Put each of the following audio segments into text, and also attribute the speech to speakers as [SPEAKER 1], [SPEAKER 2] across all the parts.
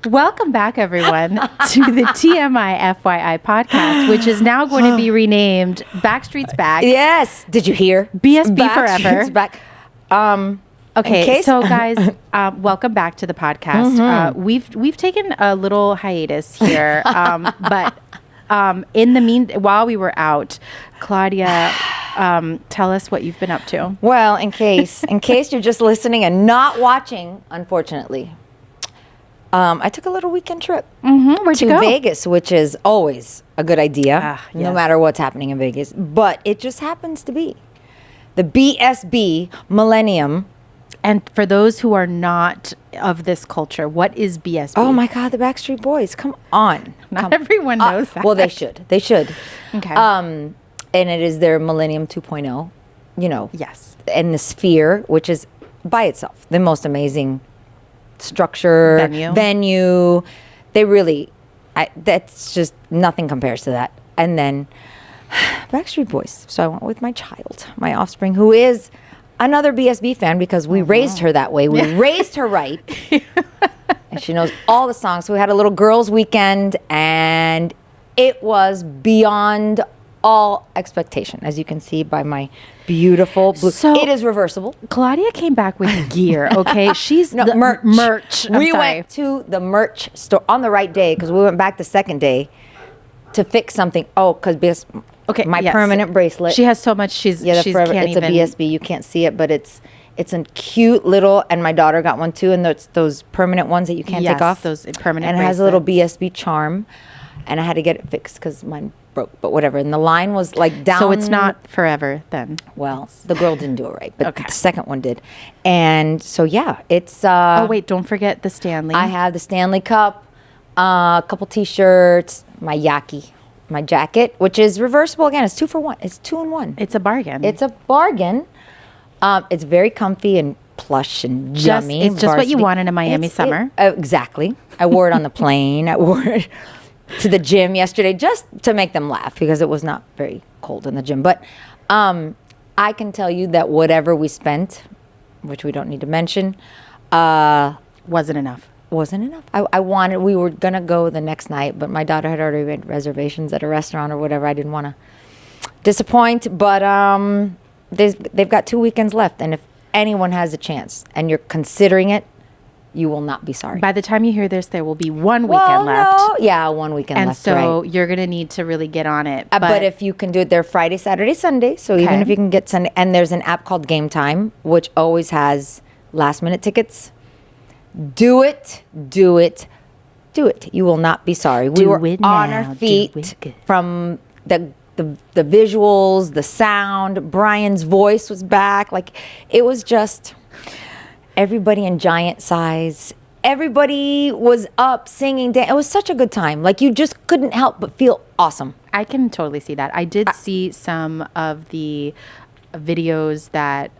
[SPEAKER 1] Welcome back, everyone, to the TMI FYI podcast, which is now going to be renamed Backstreet's Back.
[SPEAKER 2] Yes. Did you hear?
[SPEAKER 1] BSB forever.
[SPEAKER 2] Back.
[SPEAKER 1] Okay, so guys, welcome back to the podcast. We've taken a little hiatus here, but in the while we were out, Claudia, tell us what you've been up to.
[SPEAKER 2] Well, in case you're just listening and not watching, unfortunately, I took a little weekend trip
[SPEAKER 1] Where'd you
[SPEAKER 2] to
[SPEAKER 1] go?
[SPEAKER 2] Vegas, which is always a good idea, no
[SPEAKER 1] yes.
[SPEAKER 2] matter what's happening in Vegas. But it just happens to be the BSB Millennium.
[SPEAKER 1] And for those who are not of this culture, what is BSB?
[SPEAKER 2] Oh my God, the Backstreet Boys! Come on,
[SPEAKER 1] Not everyone knows that.
[SPEAKER 2] Well, they should. They should.
[SPEAKER 1] Okay.
[SPEAKER 2] And it is their Millennium 2.0. You know.
[SPEAKER 1] Yes.
[SPEAKER 2] And the Sphere, which is by itself the most amazing structure, venue. They really, that's just nothing compares to that. And then Backstreet Boys. So I went with my child, my offspring, who is another BSB fan because we raised her that way. We raised her right. And she knows all the songs. So we had a little girls' weekend, and it was beyond all expectation, as you can see by my beautiful blue.
[SPEAKER 1] So
[SPEAKER 2] it is reversible.
[SPEAKER 1] Claudia came back with gear, okay? She's
[SPEAKER 2] No,
[SPEAKER 1] the
[SPEAKER 2] merch.
[SPEAKER 1] I'm
[SPEAKER 2] We
[SPEAKER 1] sorry.
[SPEAKER 2] went to the merch store on the right day because we went back the second day to fix something. Oh, because
[SPEAKER 1] Okay,
[SPEAKER 2] my
[SPEAKER 1] yes.
[SPEAKER 2] permanent bracelet.
[SPEAKER 1] She has so much. She's
[SPEAKER 2] the
[SPEAKER 1] she's
[SPEAKER 2] forever,
[SPEAKER 1] can't
[SPEAKER 2] it's
[SPEAKER 1] even.
[SPEAKER 2] a BSB. You can't see it, but it's a cute little. And my daughter got one too, and those permanent ones that you can't take off.
[SPEAKER 1] Those permanent.
[SPEAKER 2] And it has a little BSB charm, and I had to get it fixed because mine broke. But whatever. And the line was like down.
[SPEAKER 1] So it's not forever then.
[SPEAKER 2] Well, the girl didn't do it right, but
[SPEAKER 1] Okay.
[SPEAKER 2] the second one did. And so yeah, it's.
[SPEAKER 1] Oh wait, don't forget the Stanley.
[SPEAKER 2] I have the Stanley Cup, a couple T-shirts, my Yaki, my jacket, which is reversible again. It's 2 for 1. It's 2 in 1.
[SPEAKER 1] It's a bargain.
[SPEAKER 2] It's a bargain. It's very comfy and plush and yummy.
[SPEAKER 1] It's just what you
[SPEAKER 2] varsity.
[SPEAKER 1] want in a Miami summer.
[SPEAKER 2] Exactly. I wore it on the plane. I wore it to the gym yesterday just to make them laugh because it was not very cold in the gym. But I can tell you that whatever we spent, which we don't need to mention,
[SPEAKER 1] Wasn't enough.
[SPEAKER 2] wasn't enough. We were going to go the next night, but my daughter had already made reservations at a restaurant or whatever. I didn't want to disappoint, but they've got 2 weekends left. And if anyone has a chance and you're considering it, you will not be sorry.
[SPEAKER 1] By the time you hear this, there will be 1 weekend left.
[SPEAKER 2] No. Yeah, 1 weekend
[SPEAKER 1] And
[SPEAKER 2] left.
[SPEAKER 1] so
[SPEAKER 2] right.
[SPEAKER 1] you're going to need to really get on it.
[SPEAKER 2] But if you can do it there Friday, Saturday, Sunday, so even
[SPEAKER 1] Okay.
[SPEAKER 2] if you can get Sunday, and there's an app called Game Time, which always has last minute tickets. Do it. You will not be sorry. We
[SPEAKER 1] Do
[SPEAKER 2] were
[SPEAKER 1] it
[SPEAKER 2] on
[SPEAKER 1] now.
[SPEAKER 2] our
[SPEAKER 1] Do
[SPEAKER 2] feet
[SPEAKER 1] it good.
[SPEAKER 2] from the visuals, the sound. Brian's voice was back. Like it was just everybody in giant size. Everybody was up singing. It was such a good time. Like you just couldn't help but feel awesome.
[SPEAKER 1] I can totally see that. I did see some of the videos that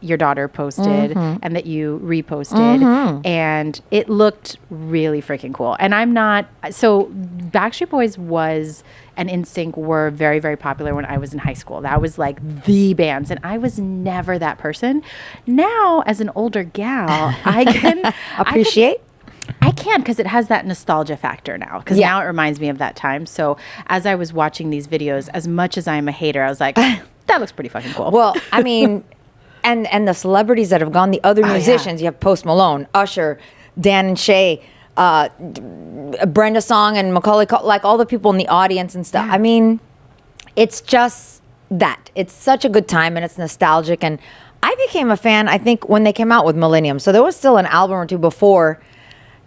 [SPEAKER 1] your daughter posted and that you reposted, and it looked really freaking cool. And I'm not, so Backstreet Boys and NSYNC were very, very popular when I was in high school. That was like the bands, and I was never that person. Now, as an older gal, I can
[SPEAKER 2] Appreciate.
[SPEAKER 1] I can because it has that nostalgia factor now. Because now it reminds me of that time. So as I was watching these videos, as much as I'm a hater, I was like, that looks pretty fucking cool.
[SPEAKER 2] Well, I mean, and the celebrities that have gone, the other musicians, you have Post Malone, Usher, Dan and Shay, Brenda Song and Macaulay, like all the people in the audience and stuff.
[SPEAKER 1] Yeah.
[SPEAKER 2] I mean, it's just that. It's such a good time and it's nostalgic. And I became a fan, I think, when they came out with Millennium. So there was still an album or two before.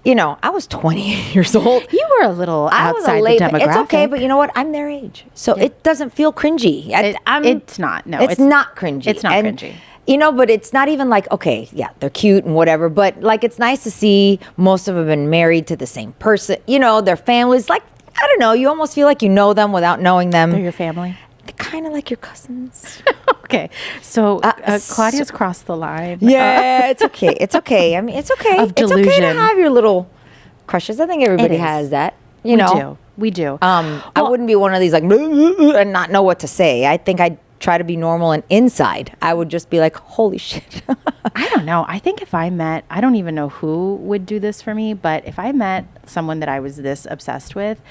[SPEAKER 2] You know, I was 28 years old.
[SPEAKER 1] You were a little outside the demographic.
[SPEAKER 2] It's okay, but you know what? I'm their age. So it doesn't feel cringy.
[SPEAKER 1] It's not. No,
[SPEAKER 2] it's not cringy.
[SPEAKER 1] It's not cringy.
[SPEAKER 2] You know, but it's not even like, okay, yeah, they're cute and whatever. But like, it's nice to see most of them have been married to the same person. You know, their families. Like, I don't know. You almost feel like you know them without knowing them.
[SPEAKER 1] They're your family.
[SPEAKER 2] They're kind of like your cousins.
[SPEAKER 1] Okay. So Claudia's crossed the line.
[SPEAKER 2] Yeah, it's okay. It's okay. I mean, it's okay.
[SPEAKER 1] Of
[SPEAKER 2] It's okay
[SPEAKER 1] delusion.
[SPEAKER 2] to have your little crushes. I think everybody
[SPEAKER 1] It is.
[SPEAKER 2] has that. You know,
[SPEAKER 1] We do.
[SPEAKER 2] I wouldn't be one of these like and not know what to say. I think I'd try to be normal, and inside I would just be like, holy shit.
[SPEAKER 1] I don't know. I think if I met, I don't even know who would do this for me, but if I met someone that I was this obsessed with,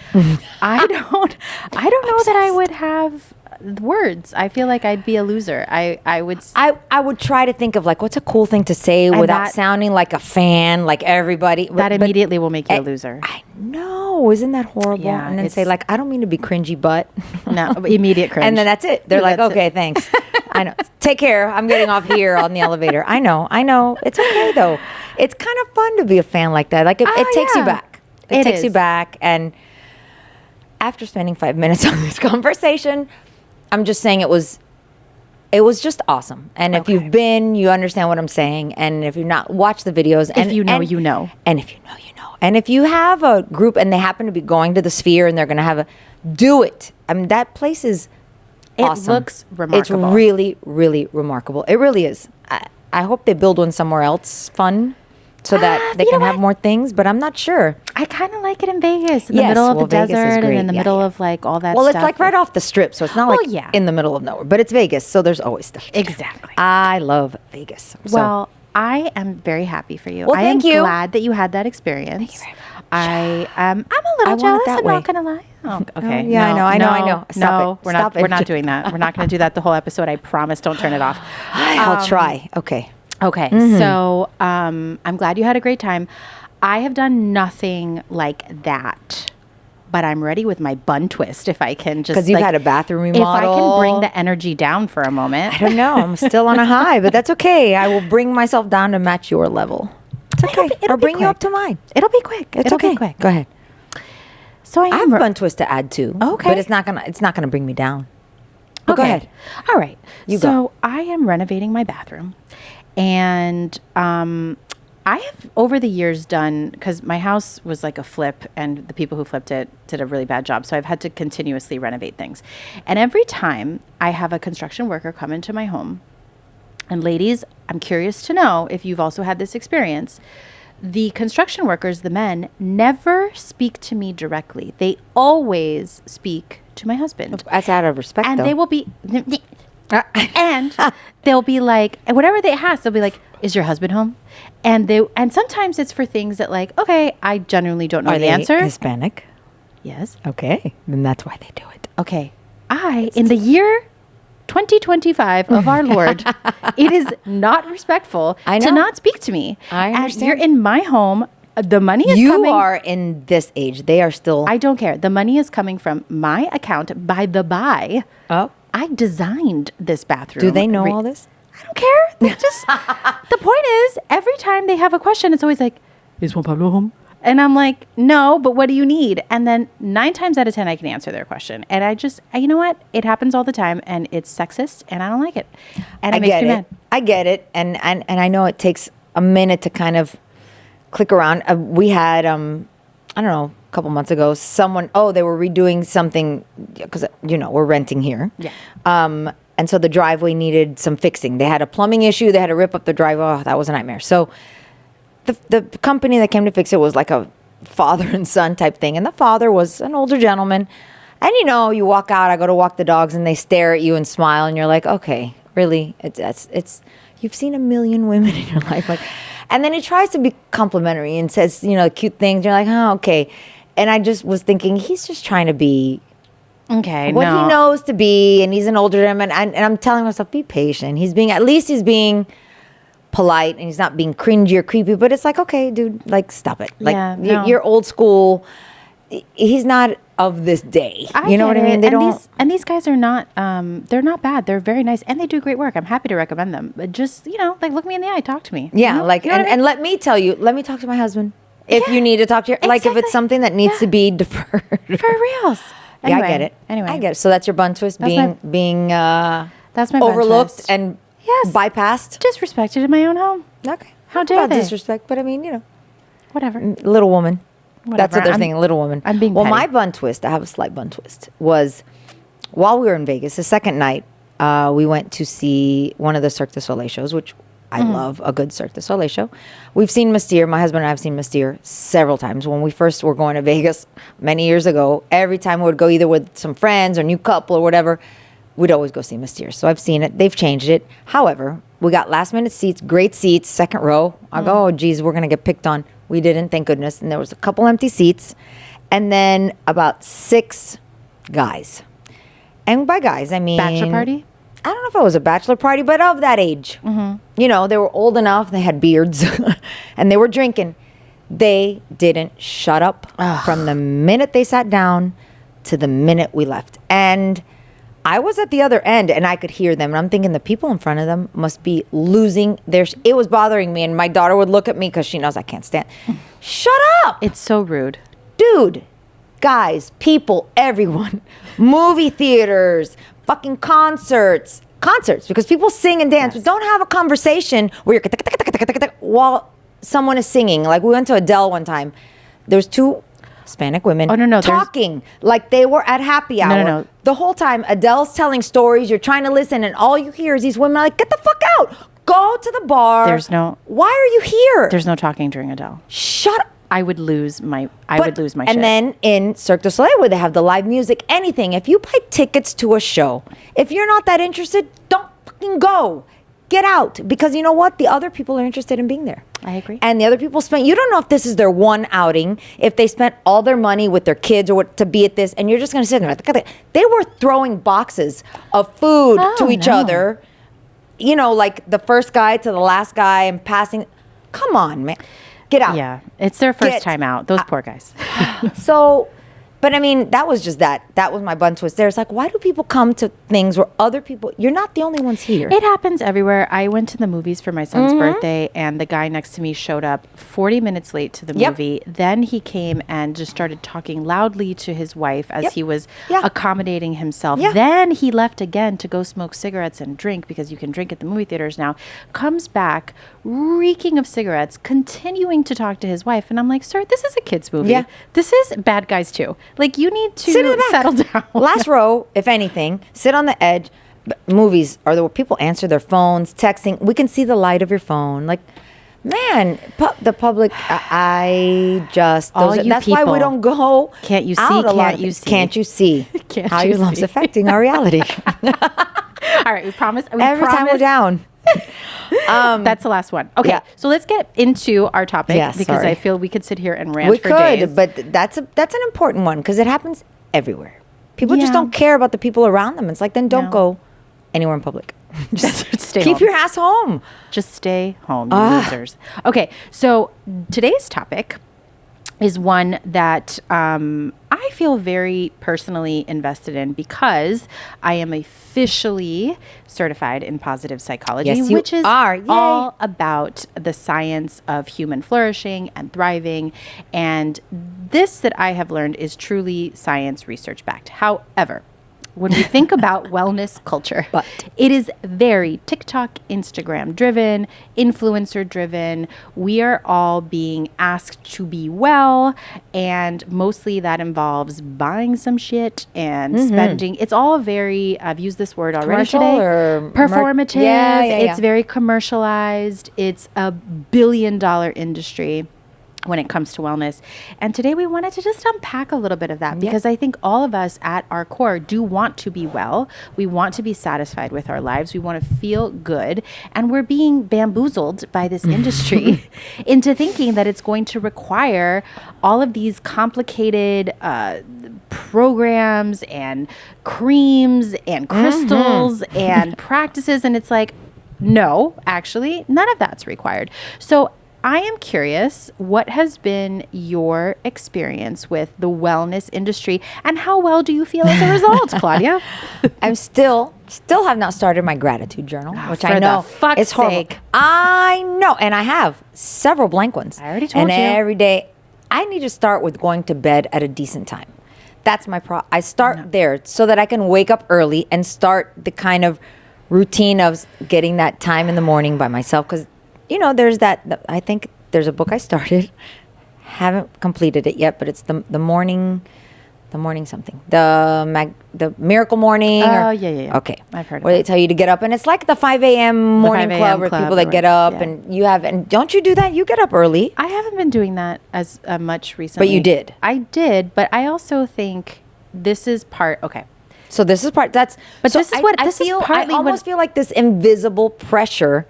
[SPEAKER 1] I don't know that I would have words. I feel like I'd be a loser. I
[SPEAKER 2] would try to think of like, what's a cool thing to say without sounding like a fan, like everybody.
[SPEAKER 1] That immediately will make you a loser.
[SPEAKER 2] I know. Isn't that horrible?
[SPEAKER 1] Yeah,
[SPEAKER 2] and then say like, I don't mean to be cringy, but.
[SPEAKER 1] No, immediate cringe.
[SPEAKER 2] And then that's it. They're like, okay, thanks. I know. Take care. I'm getting off here on the elevator. I know. It's okay though. It's kind of fun to be a fan like that. Like it takes you back. It takes you back. And after spending 5 minutes on this conversation, I'm just saying it was just awesome. And if you've been, you understand what I'm saying. And if you're not, watch the videos. And
[SPEAKER 1] if you know, you know.
[SPEAKER 2] And if you know, you know. And if you have a group and they happen to be going to the Sphere and they're going to do it. I mean, that place is awesome.
[SPEAKER 1] It looks remarkable.
[SPEAKER 2] It's really, really remarkable. It really is. I hope they build one somewhere else fun so that they can have more things, but I'm not sure.
[SPEAKER 1] I kind of like it in Vegas, in the middle of the desert and in the middle of like all that stuff.
[SPEAKER 2] Well, it's like right off the strip, so it's not like in the middle of nowhere, but it's Vegas, so there's always stuff.
[SPEAKER 1] Exactly.
[SPEAKER 2] I love Vegas.
[SPEAKER 1] Well, I am very happy for you.
[SPEAKER 2] Well, thank you.
[SPEAKER 1] I am glad that you had that experience.
[SPEAKER 2] Thank you very much.
[SPEAKER 1] I'm a little jealous. I'm not gonna lie. Oh, okay.
[SPEAKER 2] Yeah, I know. Stop it.
[SPEAKER 1] We're not doing that. We're not going to do that the whole episode. I promise. Don't turn it off.
[SPEAKER 2] I'll try. Okay.
[SPEAKER 1] So I'm glad you had a great time. I have done nothing like that, but I'm ready with my bun twist if I can just.
[SPEAKER 2] Because you've had a bathroom remodel.
[SPEAKER 1] If I can bring the energy down for a moment.
[SPEAKER 2] I don't know. I'm still on a high, but that's okay. I will bring myself down to match your level. It's okay. I'll bring you up to mine.
[SPEAKER 1] It'll be quick.
[SPEAKER 2] It'll be quick. Go ahead.
[SPEAKER 1] So I
[SPEAKER 2] have a bun twist to add too.
[SPEAKER 1] Okay.
[SPEAKER 2] But it's not gonna bring me down. But go ahead.
[SPEAKER 1] All right.
[SPEAKER 2] You
[SPEAKER 1] go. I am renovating my bathroom. And I have over the years done, because my house was like a flip and the people who flipped it did a really bad job. So I've had to continuously renovate things. And every time I have a construction worker come into my home, and ladies, I'm curious to know if you've also had this experience. The construction workers, the men, never speak to me directly. They always speak to my husband.
[SPEAKER 2] That's out of respect,
[SPEAKER 1] and
[SPEAKER 2] though.
[SPEAKER 1] They will be... and they'll be like, whatever they ask, they'll be like, is your husband home? And sometimes it's for things that like, okay, I genuinely don't know the answer.
[SPEAKER 2] Hispanic?
[SPEAKER 1] Yes.
[SPEAKER 2] Okay. Then that's why they do it.
[SPEAKER 1] Okay. In the year 2025 of our Lord, it is not respectful to not speak to me.
[SPEAKER 2] I understand.
[SPEAKER 1] You're in my home. The money is
[SPEAKER 2] coming.
[SPEAKER 1] You
[SPEAKER 2] are in this age. They are still.
[SPEAKER 1] I don't care. The money is coming from my account. By the by, I designed this bathroom.
[SPEAKER 2] Do they know all this?
[SPEAKER 1] I don't care. They just. The point is, every time they have a question, it's always like, "Is Juan Pablo home?" And I'm like, no, but what do you need? And then 9 times out of 10, I can answer their question. And you know what? It happens all the time, and it's sexist, and I don't like it. And it makes me mad.
[SPEAKER 2] I get it. And I know it takes a minute to kind of click around. We had, I don't know, a couple months ago, they were redoing something, because, we're renting here.
[SPEAKER 1] Yeah.
[SPEAKER 2] And so the driveway needed some fixing. They had a plumbing issue. They had to rip up the driveway. Oh, that was a nightmare. So the company that came to fix it was like a father and son type thing. And the father was an older gentleman. And, you walk out, I go to walk the dogs, and they stare at you and smile. And you're like, okay, really? It's you've seen a million women in your life. And then he tries to be complimentary and says, cute things. You're like, oh, okay. And I just was thinking, he's just trying to be what he knows to be. And he's an older gentleman. And I'm telling myself, be patient. He's being polite, and he's not being cringy or creepy, but it's like, okay, dude, stop it. You're old school. He's not of this day. You know what I mean?
[SPEAKER 1] These guys are not they're not bad. They're very nice, and they do great work. I'm happy to recommend them. But just, look me in the eye, talk to me.
[SPEAKER 2] Yeah, and let me tell you, let me talk to my husband if you need to talk to your if it's something that needs to be deferred.
[SPEAKER 1] For reals.
[SPEAKER 2] Anyway, I get it.
[SPEAKER 1] Anyway.
[SPEAKER 2] I get it. So that's your bun twist, being
[SPEAKER 1] that's my
[SPEAKER 2] overlooked
[SPEAKER 1] bun twist.
[SPEAKER 2] And bypassed?
[SPEAKER 1] Disrespected in my own home.
[SPEAKER 2] Okay.
[SPEAKER 1] How dare they?
[SPEAKER 2] Disrespect, but I mean,
[SPEAKER 1] whatever.
[SPEAKER 2] Little woman. That's what they're saying, little woman.
[SPEAKER 1] I'm being petty.
[SPEAKER 2] My bun twist, I have a slight bun twist, was while we were in Vegas, the second night, we went to see one of the Cirque du Soleil shows, which I love a good Cirque du Soleil show. We've seen Mystere. My husband and I have seen Mystere several times. When we first were going to Vegas many years ago, every time we would go either with some friends or new couple or whatever, we'd always go see Mysterious. So I've seen it. They've changed it. However, we got last minute seats, great seats, second row. I go, oh, geez, we're going to get picked on. We didn't, thank goodness. And there was a couple empty seats. And then about 6 guys. And by guys, I mean...
[SPEAKER 1] Bachelor party?
[SPEAKER 2] I don't know if it was a bachelor party, but of that age. You know, they were old enough. They had beards. And they were drinking. They didn't shut up from the minute they sat down to the minute we left. And I was at the other end, and I could hear them. And I'm thinking the people in front of them must be losing their... It was bothering me. And my daughter would look at me because she knows I can't stand. Shut up!
[SPEAKER 1] It's so rude.
[SPEAKER 2] Dude, guys, people, everyone. Movie theaters, fucking concerts, because people sing and dance.
[SPEAKER 1] Yes.
[SPEAKER 2] But don't have a conversation where you're while someone is singing. Like we went to Adele one time. There's 2 Hispanic women talking like they were at happy hour.
[SPEAKER 1] No.
[SPEAKER 2] The whole time Adele's telling stories. You're trying to listen, and all you hear is these women like, get the fuck out. Go to the bar. Why are you here?
[SPEAKER 1] There's no talking during Adele.
[SPEAKER 2] Shut up.
[SPEAKER 1] I would lose my shit.
[SPEAKER 2] And then in Cirque du Soleil, where they have the live music, anything, if you buy tickets to a show, if you're not that interested, don't fucking go. Get out. Because you know what? The other people are interested in being there.
[SPEAKER 1] I agree.
[SPEAKER 2] And the other people you don't know if this is their one outing, if they spent all their money with their kids or what to be at this, and you're just going to sit there. They were throwing boxes of food to each other, you know, like the first guy to the last guy and passing. Come on, man. Get out.
[SPEAKER 1] Yeah, it's their first time out. Those poor guys.
[SPEAKER 2] So, but I mean, that was just that. That was my bun twist there. It's like, why do people come to things where other people, you're not the only ones here.
[SPEAKER 1] It happens everywhere. I went to the movies for my son's birthday, and the guy next to me showed up 40 minutes late to the movie. Then he came and just started talking loudly to his wife as he was accommodating himself. Then he left again to go smoke cigarettes and drink, because you can drink at the movie theaters now. Comes back reeking of cigarettes, continuing to talk to his wife. And I'm like, sir, this is a kid's movie. Yeah. This is Bad Guys 2. Like, you need to settle down.
[SPEAKER 2] Last row, if anything, sit on the edge. Movies are where people answer their phones, texting. We can see the light of your phone. Like, man, the public, that's why we don't go.
[SPEAKER 1] Can't you see?
[SPEAKER 2] Can't you see? Can't you see how your love's affecting our reality?
[SPEAKER 1] All right, we promise.
[SPEAKER 2] Every time we're down.
[SPEAKER 1] That's the last one. Okay, so let's get into our topic, because I feel we could sit here and rant for days.
[SPEAKER 2] But that's an important one, because it happens everywhere. People just don't care about the people around them. It's like, then don't go anywhere in public. Just keep your ass home.
[SPEAKER 1] Just stay home, you losers. Okay, so today's topic is one that I feel very personally invested in, because I am officially certified in positive psychology, which is all about the science of human flourishing and thriving. And this that I have learned is truly science research backed. However, when we think about wellness culture, it is very TikTok, Instagram driven, influencer driven. We are all being asked to be well, and mostly that involves buying some shit and spending. It's all very, I've used this word already today, performative. It's very commercialized. It's a billion-dollar industry when it comes to wellness. And today we wanted to just unpack a little bit of that, because I think all of us at our core do want to be well. We want to be satisfied with our lives. We want to feel good. And we're being bamboozled by this industry into thinking that it's going to require all of these complicated programs and creams and crystals and practices. And it's like, no, actually, none of that's required. So I am curious, what has been your experience with the wellness industry, and how well do you feel as a result, Claudia?
[SPEAKER 2] I'm still have not started my gratitude journal, which I know
[SPEAKER 1] it's horrible.
[SPEAKER 2] I know, and I have several blank ones.
[SPEAKER 1] I already told you.
[SPEAKER 2] And every day, I need to start with going to bed at a decent time. That's my I start there so that I can wake up early and start the kind of routine of getting that time in the morning by myself, because you know, there's I think there's a book I started, haven't completed it yet, but it's the morning something, the miracle morning.
[SPEAKER 1] Yeah.
[SPEAKER 2] Okay,
[SPEAKER 1] I've heard of
[SPEAKER 2] where they tell you to get up, and it's like the 5 a.m. morning club, where people that get up, and and don't you do that? You get up early.
[SPEAKER 1] I haven't been doing that as much recently.
[SPEAKER 2] But you did.
[SPEAKER 1] I did, but I also think this is part,
[SPEAKER 2] So this is part that's.
[SPEAKER 1] But
[SPEAKER 2] so
[SPEAKER 1] this is what this
[SPEAKER 2] feel.
[SPEAKER 1] is partly
[SPEAKER 2] I almost feel like this invisible pressure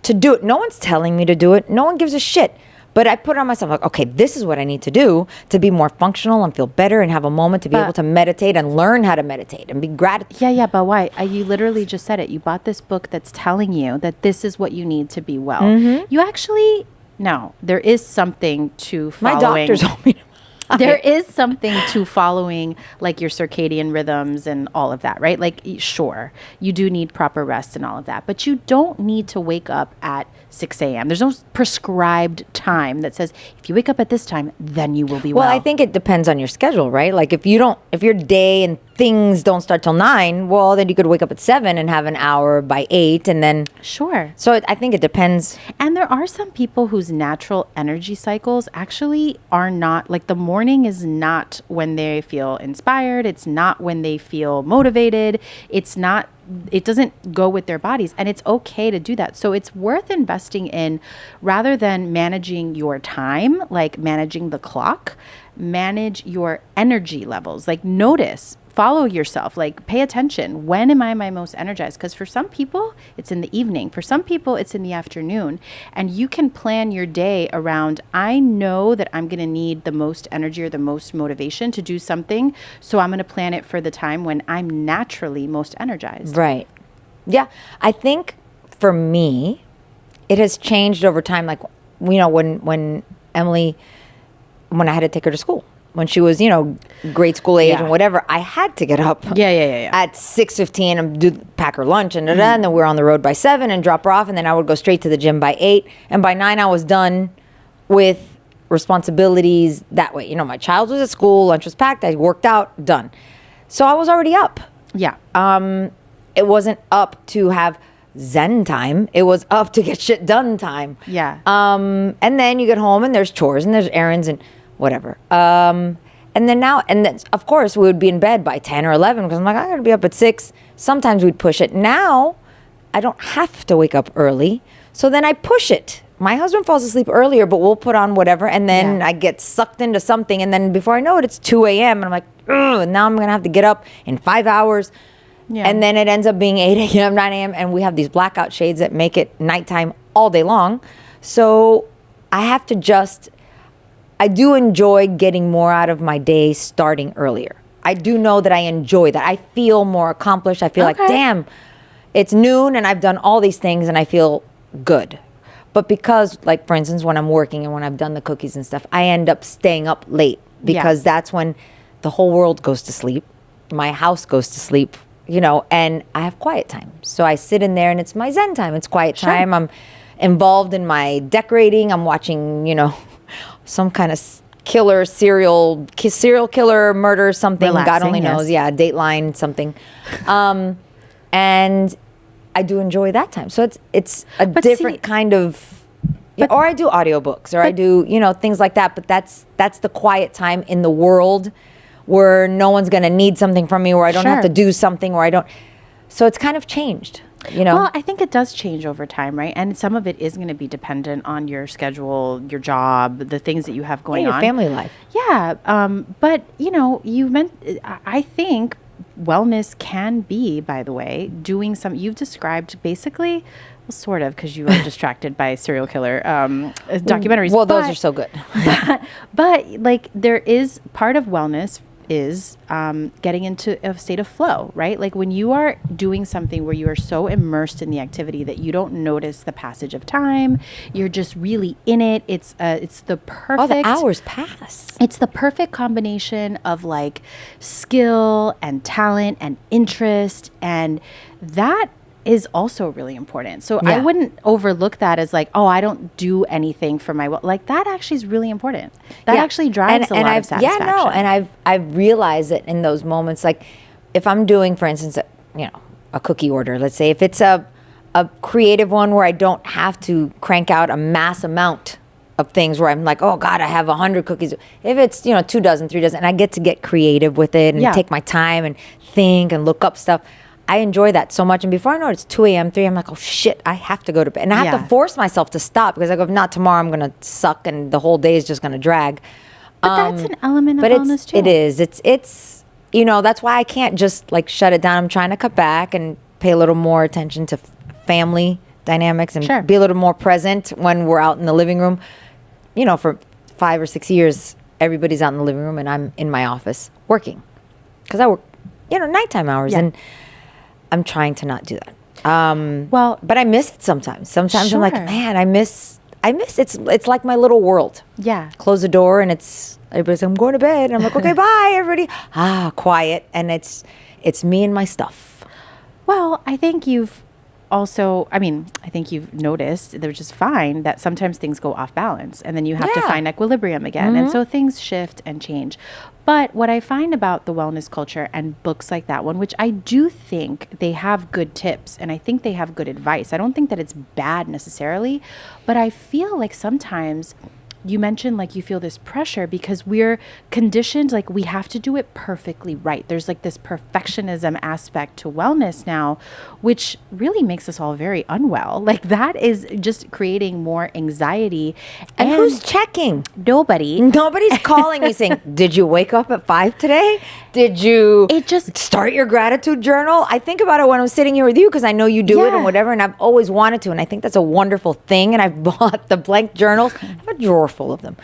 [SPEAKER 2] to do it. No one's telling me to do it. No one gives a shit. But I put it on myself like, okay, this is what I need to do to be more functional and feel better and have a moment to be able to meditate and learn how to meditate and be gratitude.
[SPEAKER 1] Yeah, but why? You literally just said it. You bought this book that's telling you that this is what you need to be well. You actually, no, there is something to following.
[SPEAKER 2] My doctor told me.
[SPEAKER 1] There is something to following like your circadian rhythms and all of that, right? Like, sure, you do need proper rest and all of that, but you don't need to wake up at 6 a.m. There's no prescribed time that says if you wake up at this time, then you will be well.
[SPEAKER 2] Well, I think it depends on your schedule, right? Like if your day and things don't start till 9, well, then you could wake up at 7 and have an hour by 8 and then.
[SPEAKER 1] Sure.
[SPEAKER 2] So I think it depends.
[SPEAKER 1] And there are some people whose natural energy cycles actually are not, like the morning is not when they feel inspired. It's not when they feel motivated. It doesn't go with their bodies, and it's okay to do that. So it's worth investing in, rather than managing your time, like managing the clock, manage your energy levels. Like follow yourself, like pay attention. When am I my most energized? Because for some people, it's in the evening. For some people, it's in the afternoon. And you can plan your day around, I know that I'm going to need the most energy or the most motivation to do something. So I'm going to plan it for the time when I'm naturally most energized.
[SPEAKER 2] Right. Yeah. I think for me, it has changed over time. Like, when Emily, when I had to take her to school. When she was, grade school age and whatever, I had to get up at 6:15 and pack her lunch and and then we were on the road by 7 and drop her off, and then I would go straight to the gym by 8, and by 9 I was done with responsibilities that way. My child was at school, lunch was packed, I worked out, done. So I was already up.
[SPEAKER 1] Yeah.
[SPEAKER 2] It wasn't up to have Zen time. It was up to get shit done time.
[SPEAKER 1] Yeah.
[SPEAKER 2] And then you get home and there's chores and there's errands and whatever. And then of course we would be in bed by 10 or 11 because I'm like, I gotta be up at 6. Sometimes we'd push it. Now I don't have to wake up early. So then I push it. My husband falls asleep earlier, but we'll put on whatever. And then I get sucked into something. And then before I know it, it's 2 a.m. And I'm like, and now I'm going to have to get up in 5 hours. Yeah. And then it ends up being 8 a.m., 9 a.m. And we have these blackout shades that make it nighttime all day long. So I have to I do enjoy getting more out of my day starting earlier. I do know that I enjoy that. I feel more accomplished. I feel like, damn, it's noon and I've done all these things and I feel good. But because, like, for instance, when I'm working and when I've done the cookies and stuff, I end up staying up late because that's when the whole world goes to sleep. My house goes to sleep, and I have quiet time. So I sit in there and it's my Zen time. It's quiet time. I'm involved in my decorating. I'm watching, some kind of serial killer murder, something.
[SPEAKER 1] Relaxing,
[SPEAKER 2] God only knows. Yeah, Dateline, something. And I do enjoy that time. So it's a different kind of, or I do audiobooks, or I do, things like that. But that's the quiet time in the world where no one's going to need something from me, where I don't have to do something, where I don't. So it's kind of changed.
[SPEAKER 1] Well, I think it does change over time, right? And some of it is going to be dependent on your schedule, your job, the things that you have going on.
[SPEAKER 2] Your family life.
[SPEAKER 1] Yeah. But, I think wellness can be, by the way, doing you've described basically, well, sort of, because you are distracted by serial killer documentaries.
[SPEAKER 2] Well, those are so good.
[SPEAKER 1] but like, there is part of wellness is getting into a state of flow, right? Like when you are doing something where you are so immersed in the activity that you don't notice the passage of time, you're just really in it. It's the perfect.
[SPEAKER 2] Oh, the hours pass.
[SPEAKER 1] It's the perfect combination of like skill and talent and interest, and that is also really important. So I wouldn't overlook that as like, oh, I don't do anything for my like that actually is really important. That actually drives a lot of satisfaction.
[SPEAKER 2] Yeah, no, and I've realized it in those moments. Like if I'm doing, for instance, a cookie order, let's say, if it's a creative one where I don't have to crank out a mass amount of things where I'm like, oh God, I have 100 cookies. If it's 2 dozen, 3 dozen, and I get to get creative with it and take my time and think and look up stuff. I enjoy that so much. And before I know it, it's 2 a.m., 3 I'm like, oh shit, I have to go to bed. And I have to force myself to stop because I go, if not tomorrow, I'm going to suck and the whole day is just going to drag.
[SPEAKER 1] But that's an element of wellness too.
[SPEAKER 2] It is. It's that's why I can't just like shut it down. I'm trying to cut back and pay a little more attention to family dynamics and be a little more present when we're out in the living room. For 5 or 6 years, everybody's out in the living room and I'm in my office working because I work, nighttime hours, and I'm trying to not do that. But I miss it sometimes. Sometimes I'm like, man, I miss it's like my little world.
[SPEAKER 1] Yeah.
[SPEAKER 2] Close the door and everybody's like, I'm going to bed. And I'm like, okay, bye, everybody. Quiet. And it's me and my stuff.
[SPEAKER 1] Well, I think you've noticed, which is fine, that sometimes things go off balance and then you have to find equilibrium again. And so things shift and change. But what I find about the wellness culture and books like that one, which I do think they have good tips and I think they have good advice. I don't think that it's bad necessarily, but I feel like sometimes you mentioned like you feel this pressure because we're conditioned, like we have to do it perfectly right. There's like this perfectionism aspect to wellness now, which really makes us all very unwell. Like that is just creating more anxiety.
[SPEAKER 2] And who's checking?
[SPEAKER 1] Nobody.
[SPEAKER 2] Nobody's calling me saying, did you wake up at 5 today? Did you start your gratitude journal? I think about it when I'm sitting here with you because I know you do it and whatever, and I've always wanted to, and I think that's a wonderful thing. And I've bought the blank journals. I have a drawer full of them.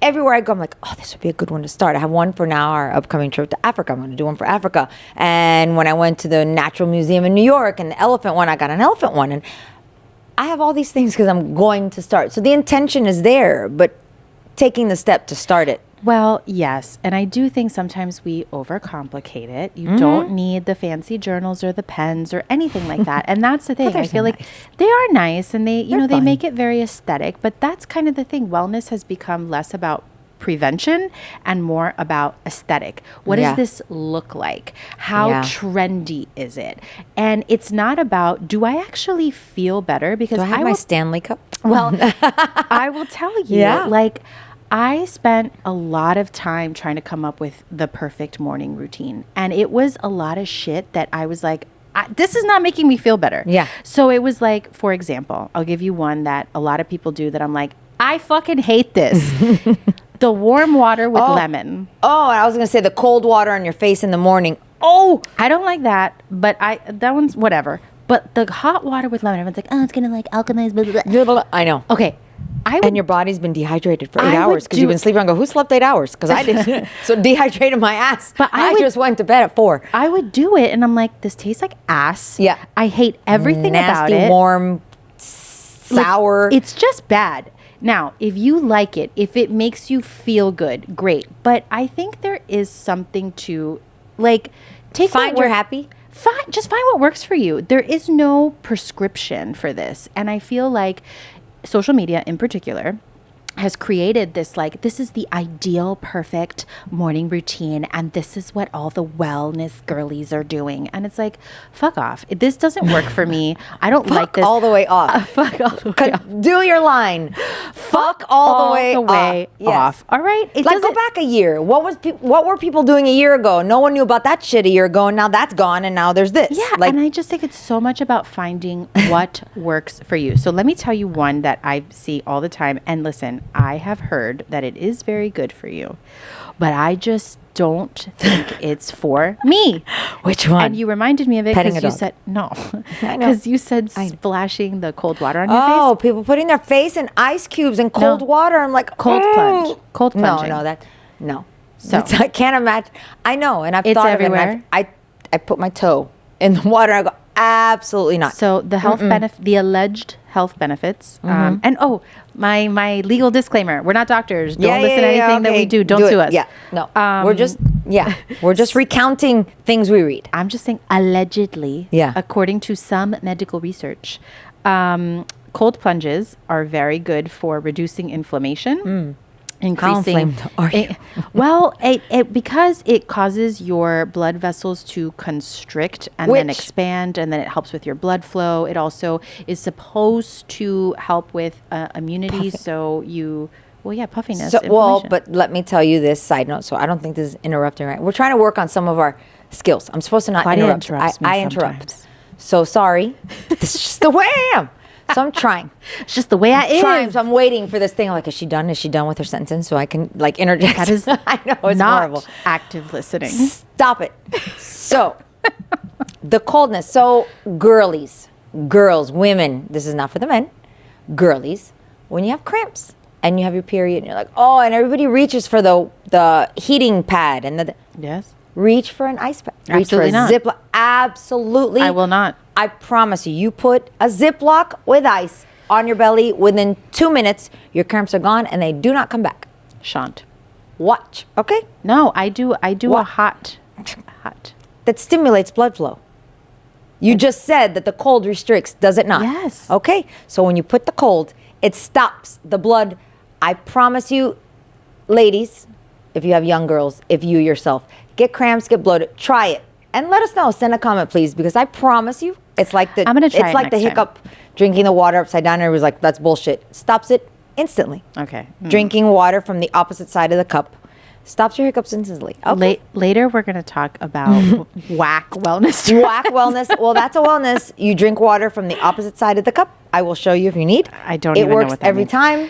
[SPEAKER 2] Everywhere I go, I'm like, oh, this would be a good one to start. I have one for now, our upcoming trip to Africa. I'm going to do one for Africa. And when I went to the Natural Museum in New York and the elephant one, I got an elephant one. And I have all these things because I'm going to start. So the intention is there, but taking the step to start it.
[SPEAKER 1] Well, yes. And I do think sometimes we overcomplicate it. You don't need the fancy journals or the pens or anything like that. And that's the thing. I feel like they are nice and they make it very aesthetic. But that's kind of the thing. Wellness has become less about prevention and more about aesthetic. What does this look like? How trendy is it? And it's not about, do I actually feel better? Because
[SPEAKER 2] do I have my Stanley cup?
[SPEAKER 1] Well, I will tell you, like, I spent a lot of time trying to come up with the perfect morning routine. And it was a lot of shit that I was like, this is not making me feel better.
[SPEAKER 2] Yeah.
[SPEAKER 1] So it was like, for example, I'll give you one that a lot of people do that I'm like, I fucking hate this. The warm water with lemon.
[SPEAKER 2] Oh, I was going to say the cold water on your face in the morning. Oh,
[SPEAKER 1] I don't like that, but that one's whatever. But the hot water with lemon, everyone's like, oh, it's going to like alchemize. Blah, blah, blah.
[SPEAKER 2] I know.
[SPEAKER 1] Okay.
[SPEAKER 2] And your body's been dehydrated for 8 hours because you've been sleeping. I go, who slept 8 hours? Because I did. So dehydrated my ass. But I just went to bed at 4.
[SPEAKER 1] I would do it, and I'm like, this tastes like ass.
[SPEAKER 2] Yeah.
[SPEAKER 1] I hate everything about it.
[SPEAKER 2] Nasty, warm, sour.
[SPEAKER 1] It's just bad. Now, if you like it, if it makes you feel good, great. But I think there is something to, like,
[SPEAKER 2] find you're happy.
[SPEAKER 1] Just find what works for you. There is no prescription for this. And I feel like social media in particular has created this, like, this is the ideal, perfect morning routine, and this is what all the wellness girlies are doing. And it's like, fuck off. This doesn't work for me. I don't like this.
[SPEAKER 2] All the way off.
[SPEAKER 1] Fuck all the way off.
[SPEAKER 2] Do your line. Fuck all the way
[SPEAKER 1] off.
[SPEAKER 2] Yes.
[SPEAKER 1] All right?
[SPEAKER 2] Like, go back a year. What were people doing a year ago? No one knew about that shit a year ago, and now that's gone, and now there's this.
[SPEAKER 1] Yeah, and I just think it's so much about finding what works for you. So let me tell you one that I see all the time. And listen, I have heard that it is very good for you, but I just don't think it's for me.
[SPEAKER 2] Which one?
[SPEAKER 1] And you reminded me of it because you said, no, because you said splashing the cold water on your face.
[SPEAKER 2] Oh, people putting their face in ice cubes and cold water. I'm like,
[SPEAKER 1] cold plunging.
[SPEAKER 2] No. So I can't imagine. I know, and I've thought
[SPEAKER 1] everywhere.
[SPEAKER 2] Of it. I put my toe in the water. I go, absolutely not.
[SPEAKER 1] So the health the alleged health benefits, and my legal disclaimer: we're not doctors. Don't listen to anything that we do. Don't sue us.
[SPEAKER 2] Yeah, no. We're just recounting things we read.
[SPEAKER 1] I'm just saying allegedly.
[SPEAKER 2] Yeah.
[SPEAKER 1] According to some medical research, cold plunges are very good for reducing inflammation. Increasing.
[SPEAKER 2] How inflamed are you?
[SPEAKER 1] Well, because it causes your blood vessels to constrict and then expand, and then it helps with your blood flow. It also is supposed to help with immunity. Puffiness.
[SPEAKER 2] But let me tell you this side note. So I don't think this is interrupting, right? We're trying to work on some of our skills. I'm supposed to not interrupt. I interrupt. So sorry. This is just the way I am. So I'm trying.
[SPEAKER 1] It's just the way I am.
[SPEAKER 2] So I'm waiting for this thing. Like, is she done? Is she done with her sentence? So I can, like, interject.
[SPEAKER 1] That is
[SPEAKER 2] I know, it's
[SPEAKER 1] not
[SPEAKER 2] horrible.
[SPEAKER 1] Active listening.
[SPEAKER 2] Stop it. So, the coldness. So, girls, women, this is not for the men. Girlies, when you have cramps and you have your period and you're like, oh, and everybody reaches for the heating pad and
[SPEAKER 1] Yes.
[SPEAKER 2] reach for an ice pack. Reach
[SPEAKER 1] Absolutely
[SPEAKER 2] for a
[SPEAKER 1] not.
[SPEAKER 2] Ziploc. Absolutely.
[SPEAKER 1] I will not.
[SPEAKER 2] I promise you, you put a Ziploc with ice on your belly, within 2 minutes, your cramps are gone and they do not come back.
[SPEAKER 1] Shan't.
[SPEAKER 2] Watch, okay?
[SPEAKER 1] No, I do
[SPEAKER 2] What?
[SPEAKER 1] a hot.
[SPEAKER 2] That stimulates blood flow. You just said that the cold restricts, does it not?
[SPEAKER 1] Yes.
[SPEAKER 2] Okay, so when you put the cold, it stops the blood. I promise you, ladies, if you have young girls, if you yourself get cramps, get bloated, try it. And let us know. Send a comment, please, because I promise you, it's like the
[SPEAKER 1] I'm gonna try
[SPEAKER 2] it's
[SPEAKER 1] it
[SPEAKER 2] like the
[SPEAKER 1] next time.
[SPEAKER 2] hiccup drinking the water upside down, and it was like, that's bullshit. Stops it instantly.
[SPEAKER 1] Okay.
[SPEAKER 2] Drinking water from the opposite side of the cup stops your hiccups instantly. Okay.
[SPEAKER 1] Later, we're going to talk about whack wellness.
[SPEAKER 2] Whack wellness. Well, that's a wellness. You drink water from the opposite side of the cup. I will show you if you need.
[SPEAKER 1] I don't
[SPEAKER 2] it
[SPEAKER 1] even know
[SPEAKER 2] works
[SPEAKER 1] what that
[SPEAKER 2] every
[SPEAKER 1] means.
[SPEAKER 2] time.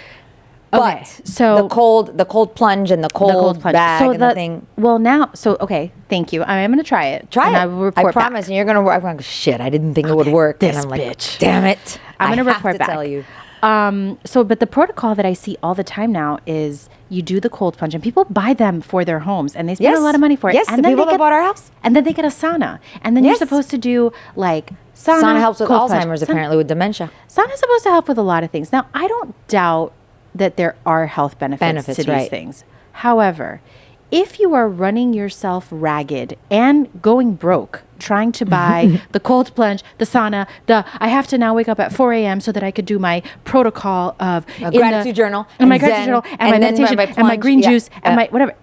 [SPEAKER 1] Okay,
[SPEAKER 2] But
[SPEAKER 1] so-
[SPEAKER 2] the cold plunge and the cold
[SPEAKER 1] plunge.
[SPEAKER 2] bag
[SPEAKER 1] So
[SPEAKER 2] and the thing.
[SPEAKER 1] Well, now, okay, thank you. I am going to try it.
[SPEAKER 2] Try
[SPEAKER 1] and
[SPEAKER 2] it.
[SPEAKER 1] I will report
[SPEAKER 2] promise.
[SPEAKER 1] back.
[SPEAKER 2] And you're gonna. I'm going. Shit. I didn't think it would work.
[SPEAKER 1] this
[SPEAKER 2] and I'm like,
[SPEAKER 1] bitch.
[SPEAKER 2] damn it.
[SPEAKER 1] I'm going to
[SPEAKER 2] have
[SPEAKER 1] report
[SPEAKER 2] to
[SPEAKER 1] back.
[SPEAKER 2] Tell you.
[SPEAKER 1] But the protocol that I see all the time now is you do the cold plunge, and people buy them for their homes, and they spend
[SPEAKER 2] Yes.
[SPEAKER 1] a lot of money for it.
[SPEAKER 2] Yes,
[SPEAKER 1] and
[SPEAKER 2] the
[SPEAKER 1] then
[SPEAKER 2] people
[SPEAKER 1] they
[SPEAKER 2] that bought our house.
[SPEAKER 1] and then they get a sauna, and then you're
[SPEAKER 2] Yes.
[SPEAKER 1] supposed to do like sauna.
[SPEAKER 2] Sauna helps with
[SPEAKER 1] cold plunge.
[SPEAKER 2] Alzheimer's, apparently, with dementia.
[SPEAKER 1] Sauna's supposed to help with a lot of things. Now, I don't doubt that there are health benefits to these
[SPEAKER 2] right.
[SPEAKER 1] things. However, if you are running yourself ragged and going broke trying to buy the cold plunge, the sauna, I have to now wake up at 4 a.m. so that I could do my protocol of
[SPEAKER 2] gratitude journal,
[SPEAKER 1] and my
[SPEAKER 2] and
[SPEAKER 1] gratitude
[SPEAKER 2] Zen,
[SPEAKER 1] journal, and my
[SPEAKER 2] and then
[SPEAKER 1] meditation,
[SPEAKER 2] my
[SPEAKER 1] and my
[SPEAKER 2] plunge,
[SPEAKER 1] green
[SPEAKER 2] yeah,
[SPEAKER 1] juice, and my whatever.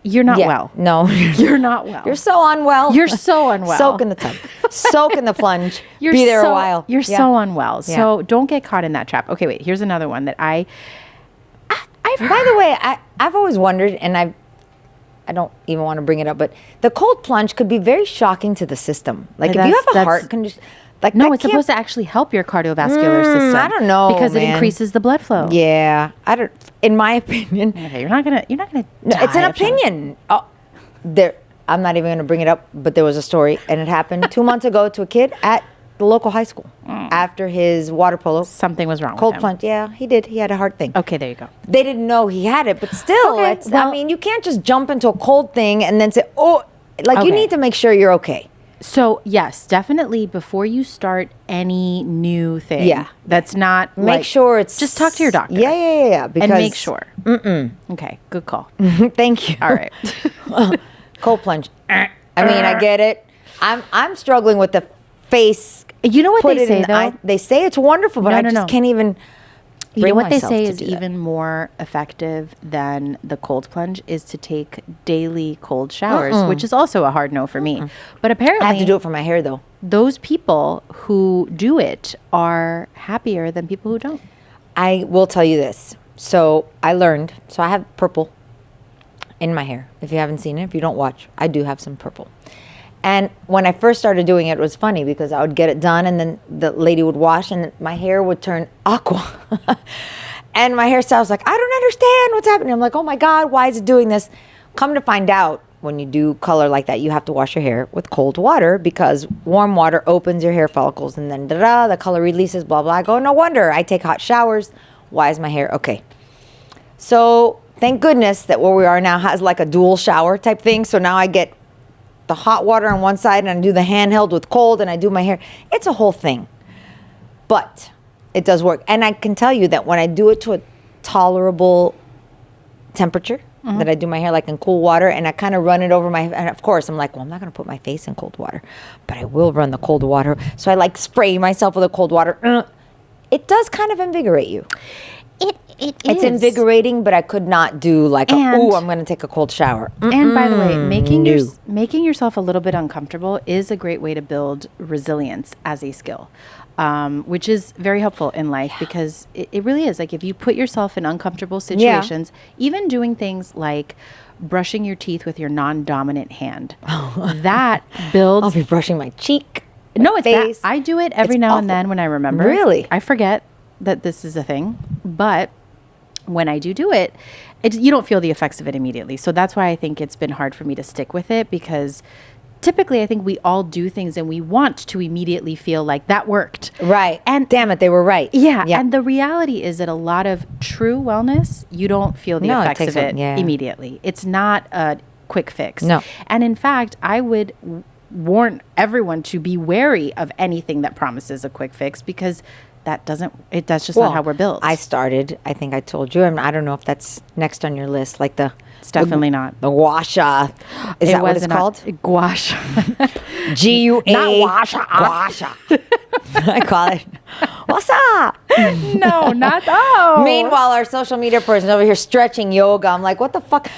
[SPEAKER 1] You're not well.
[SPEAKER 2] No.
[SPEAKER 1] You're not well.
[SPEAKER 2] You're so unwell.
[SPEAKER 1] You're so unwell.
[SPEAKER 2] Soak in the tub. Soak in the plunge.
[SPEAKER 1] You're
[SPEAKER 2] Be there
[SPEAKER 1] so,
[SPEAKER 2] a while.
[SPEAKER 1] You're
[SPEAKER 2] Yeah.
[SPEAKER 1] so unwell.
[SPEAKER 2] Yeah.
[SPEAKER 1] So don't get caught in that trap. Okay, wait. Here's another one that I've heard.
[SPEAKER 2] By the way, I've always wondered, and I don't even want to bring it up, but the cold plunge could be very shocking to the system. Like if you have a
[SPEAKER 1] That's-
[SPEAKER 2] heart condition, like
[SPEAKER 1] No,
[SPEAKER 2] that
[SPEAKER 1] it's
[SPEAKER 2] can't-
[SPEAKER 1] supposed to actually help your cardiovascular system.
[SPEAKER 2] I don't know,
[SPEAKER 1] because it
[SPEAKER 2] man.
[SPEAKER 1] increases the blood flow.
[SPEAKER 2] Yeah, I don't. In my opinion,
[SPEAKER 1] Okay, you're not gonna.
[SPEAKER 2] no,
[SPEAKER 1] die
[SPEAKER 2] it's an
[SPEAKER 1] of shock.
[SPEAKER 2] opinion. Oh, I'm not even going to bring it up, but there was a story, and it happened 2 months ago to a kid at the local high school after his water polo.
[SPEAKER 1] Something was wrong
[SPEAKER 2] Cold
[SPEAKER 1] with him.
[SPEAKER 2] plunge. Yeah, he did. He had a heart thing.
[SPEAKER 1] Okay, there you go.
[SPEAKER 2] They didn't know he had it, but still,
[SPEAKER 1] Okay,
[SPEAKER 2] I
[SPEAKER 1] well-
[SPEAKER 2] mean, you can't just jump into a cold thing and then say, oh, like you
[SPEAKER 1] Okay.
[SPEAKER 2] need to make sure you're okay.
[SPEAKER 1] So yes, definitely before you start any new thing,
[SPEAKER 2] Yeah.
[SPEAKER 1] that's not
[SPEAKER 2] Make
[SPEAKER 1] like-
[SPEAKER 2] sure it's
[SPEAKER 1] just talk to your doctor.
[SPEAKER 2] Yeah. Because
[SPEAKER 1] and make sure. Okay, good call.
[SPEAKER 2] Thank you.
[SPEAKER 1] All right.
[SPEAKER 2] Cold plunge. I mean, I get it. I'm struggling with the face.
[SPEAKER 1] You know what
[SPEAKER 2] Put
[SPEAKER 1] they
[SPEAKER 2] it
[SPEAKER 1] say
[SPEAKER 2] in the
[SPEAKER 1] though?
[SPEAKER 2] eye. They say it's wonderful, but
[SPEAKER 1] No,
[SPEAKER 2] I
[SPEAKER 1] no,
[SPEAKER 2] just
[SPEAKER 1] no.
[SPEAKER 2] can't even.
[SPEAKER 1] You know
[SPEAKER 2] bring
[SPEAKER 1] what they
[SPEAKER 2] myself
[SPEAKER 1] say
[SPEAKER 2] to
[SPEAKER 1] is
[SPEAKER 2] do that.
[SPEAKER 1] even more effective than the cold plunge is to take daily cold showers, which is also a hard no for me. But apparently,
[SPEAKER 2] I have to do it for my hair though.
[SPEAKER 1] those people who do it are happier than people who don't.
[SPEAKER 2] I will tell you this. So I learned. So I have purple in my hair. If you haven't seen it, if you don't watch, I do have some purple. And when I first started doing it, it was funny because I would get it done and then the lady would wash and my hair would turn aqua. And my hairstyle was like, I don't understand what's happening. I'm like, oh my God, why is it doing this? Come to find out, when you do color like that, you have to wash your hair with cold water because warm water opens your hair follicles and then the color releases, blah, blah. I go, no wonder. I take hot showers. Why is my hair? Okay. So thank goodness that where we are now has like a dual shower type thing. So now I get the hot water on one side and I do the handheld with cold and I do my hair. It's a whole thing. But it does work. And I can tell you that when I do it to a tolerable temperature, that I do my hair like in cool water and I kind of run it over my, and of course I'm like, well, I'm not going to put my face in cold water, but I will run the cold water. So I like spray myself with the cold water. It does kind of invigorate you. It's invigorating, but I could not do like,
[SPEAKER 1] And-
[SPEAKER 2] oh, I'm going to take a cold shower.
[SPEAKER 1] And by the way, making
[SPEAKER 2] no.
[SPEAKER 1] making yourself a little bit uncomfortable is a great way to build resilience as a skill, which is very helpful in life because it really is. Like if you put yourself in uncomfortable situations, even doing things like brushing your teeth with your non-dominant hand, that builds.
[SPEAKER 2] I'll be brushing my cheek.
[SPEAKER 1] No, it's
[SPEAKER 2] face.
[SPEAKER 1] that. I do it every
[SPEAKER 2] It's
[SPEAKER 1] now
[SPEAKER 2] awful.
[SPEAKER 1] and then when I remember.
[SPEAKER 2] Really?
[SPEAKER 1] I forget that this is a thing, but when I do it, you don't feel the effects of it immediately. So that's why I think it's been hard for me to stick with it, because typically I think we all do things and we want to immediately feel like that worked.
[SPEAKER 2] Right.
[SPEAKER 1] And
[SPEAKER 2] damn it, they were right.
[SPEAKER 1] Yeah. And the reality is that a lot of true wellness, you don't feel the effects of it immediately. It's not a quick fix.
[SPEAKER 2] No.
[SPEAKER 1] And in fact, I would warn everyone to be wary of anything that promises a quick fix, because that's just not how we're built.
[SPEAKER 2] I think I told you, I don't know if that's next on your list, like
[SPEAKER 1] it's definitely not.
[SPEAKER 2] The gua sha. Is that what it's called?
[SPEAKER 1] Gua sha.
[SPEAKER 2] G-U-A.
[SPEAKER 1] Not gua sha.
[SPEAKER 2] Gua sha. I call it. What's up?
[SPEAKER 1] No, not that.
[SPEAKER 2] Meanwhile, our social media person over here stretching yoga. I'm like, what the fuck?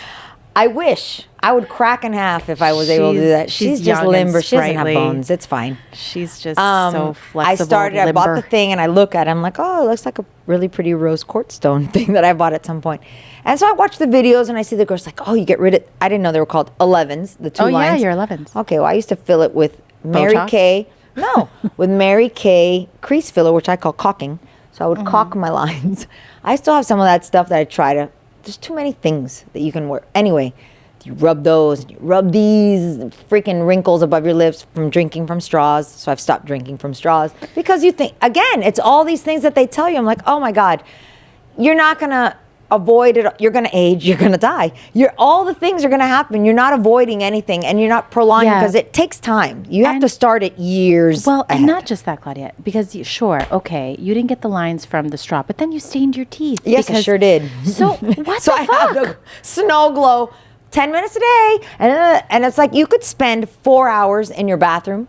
[SPEAKER 2] I wish I would crack in half if I was able to do that. She's just limber. She doesn't have bones. It's fine.
[SPEAKER 1] She's just so flexible.
[SPEAKER 2] I bought the thing and I look at it. I'm like, oh, it looks like a really pretty rose quartz stone thing that I bought at some point. And so I watch the videos and I see the girls like, oh, you get rid of, I didn't know they were called 11s, the two lines.
[SPEAKER 1] Oh, yeah, your 11s.
[SPEAKER 2] Okay, well, I used to fill it with Mary Kay. No, with Mary Kay crease filler, which I call caulking. So I would caulk my lines. I still have some of that stuff that I try to. There's too many things that you can wear. Anyway, you rub those, you rub these freaking wrinkles above your lips from drinking from straws. So I've stopped drinking from straws because you think, again, it's all these things that they tell you. I'm like, oh my God, you're not going to avoid it. You're going to age. You're going to die. All the things are going to happen. You're not avoiding anything and you're not prolonging because it takes time. You have to start it years ahead.
[SPEAKER 1] And not just that, Claudia, because sure, okay, you didn't get the lines from the straw, but then you stained your teeth.
[SPEAKER 2] Yes, I sure did.
[SPEAKER 1] So what
[SPEAKER 2] so
[SPEAKER 1] the fuck?
[SPEAKER 2] I have the Snow Glow 10 minutes a day. And it's like you could spend 4 hours in your bathroom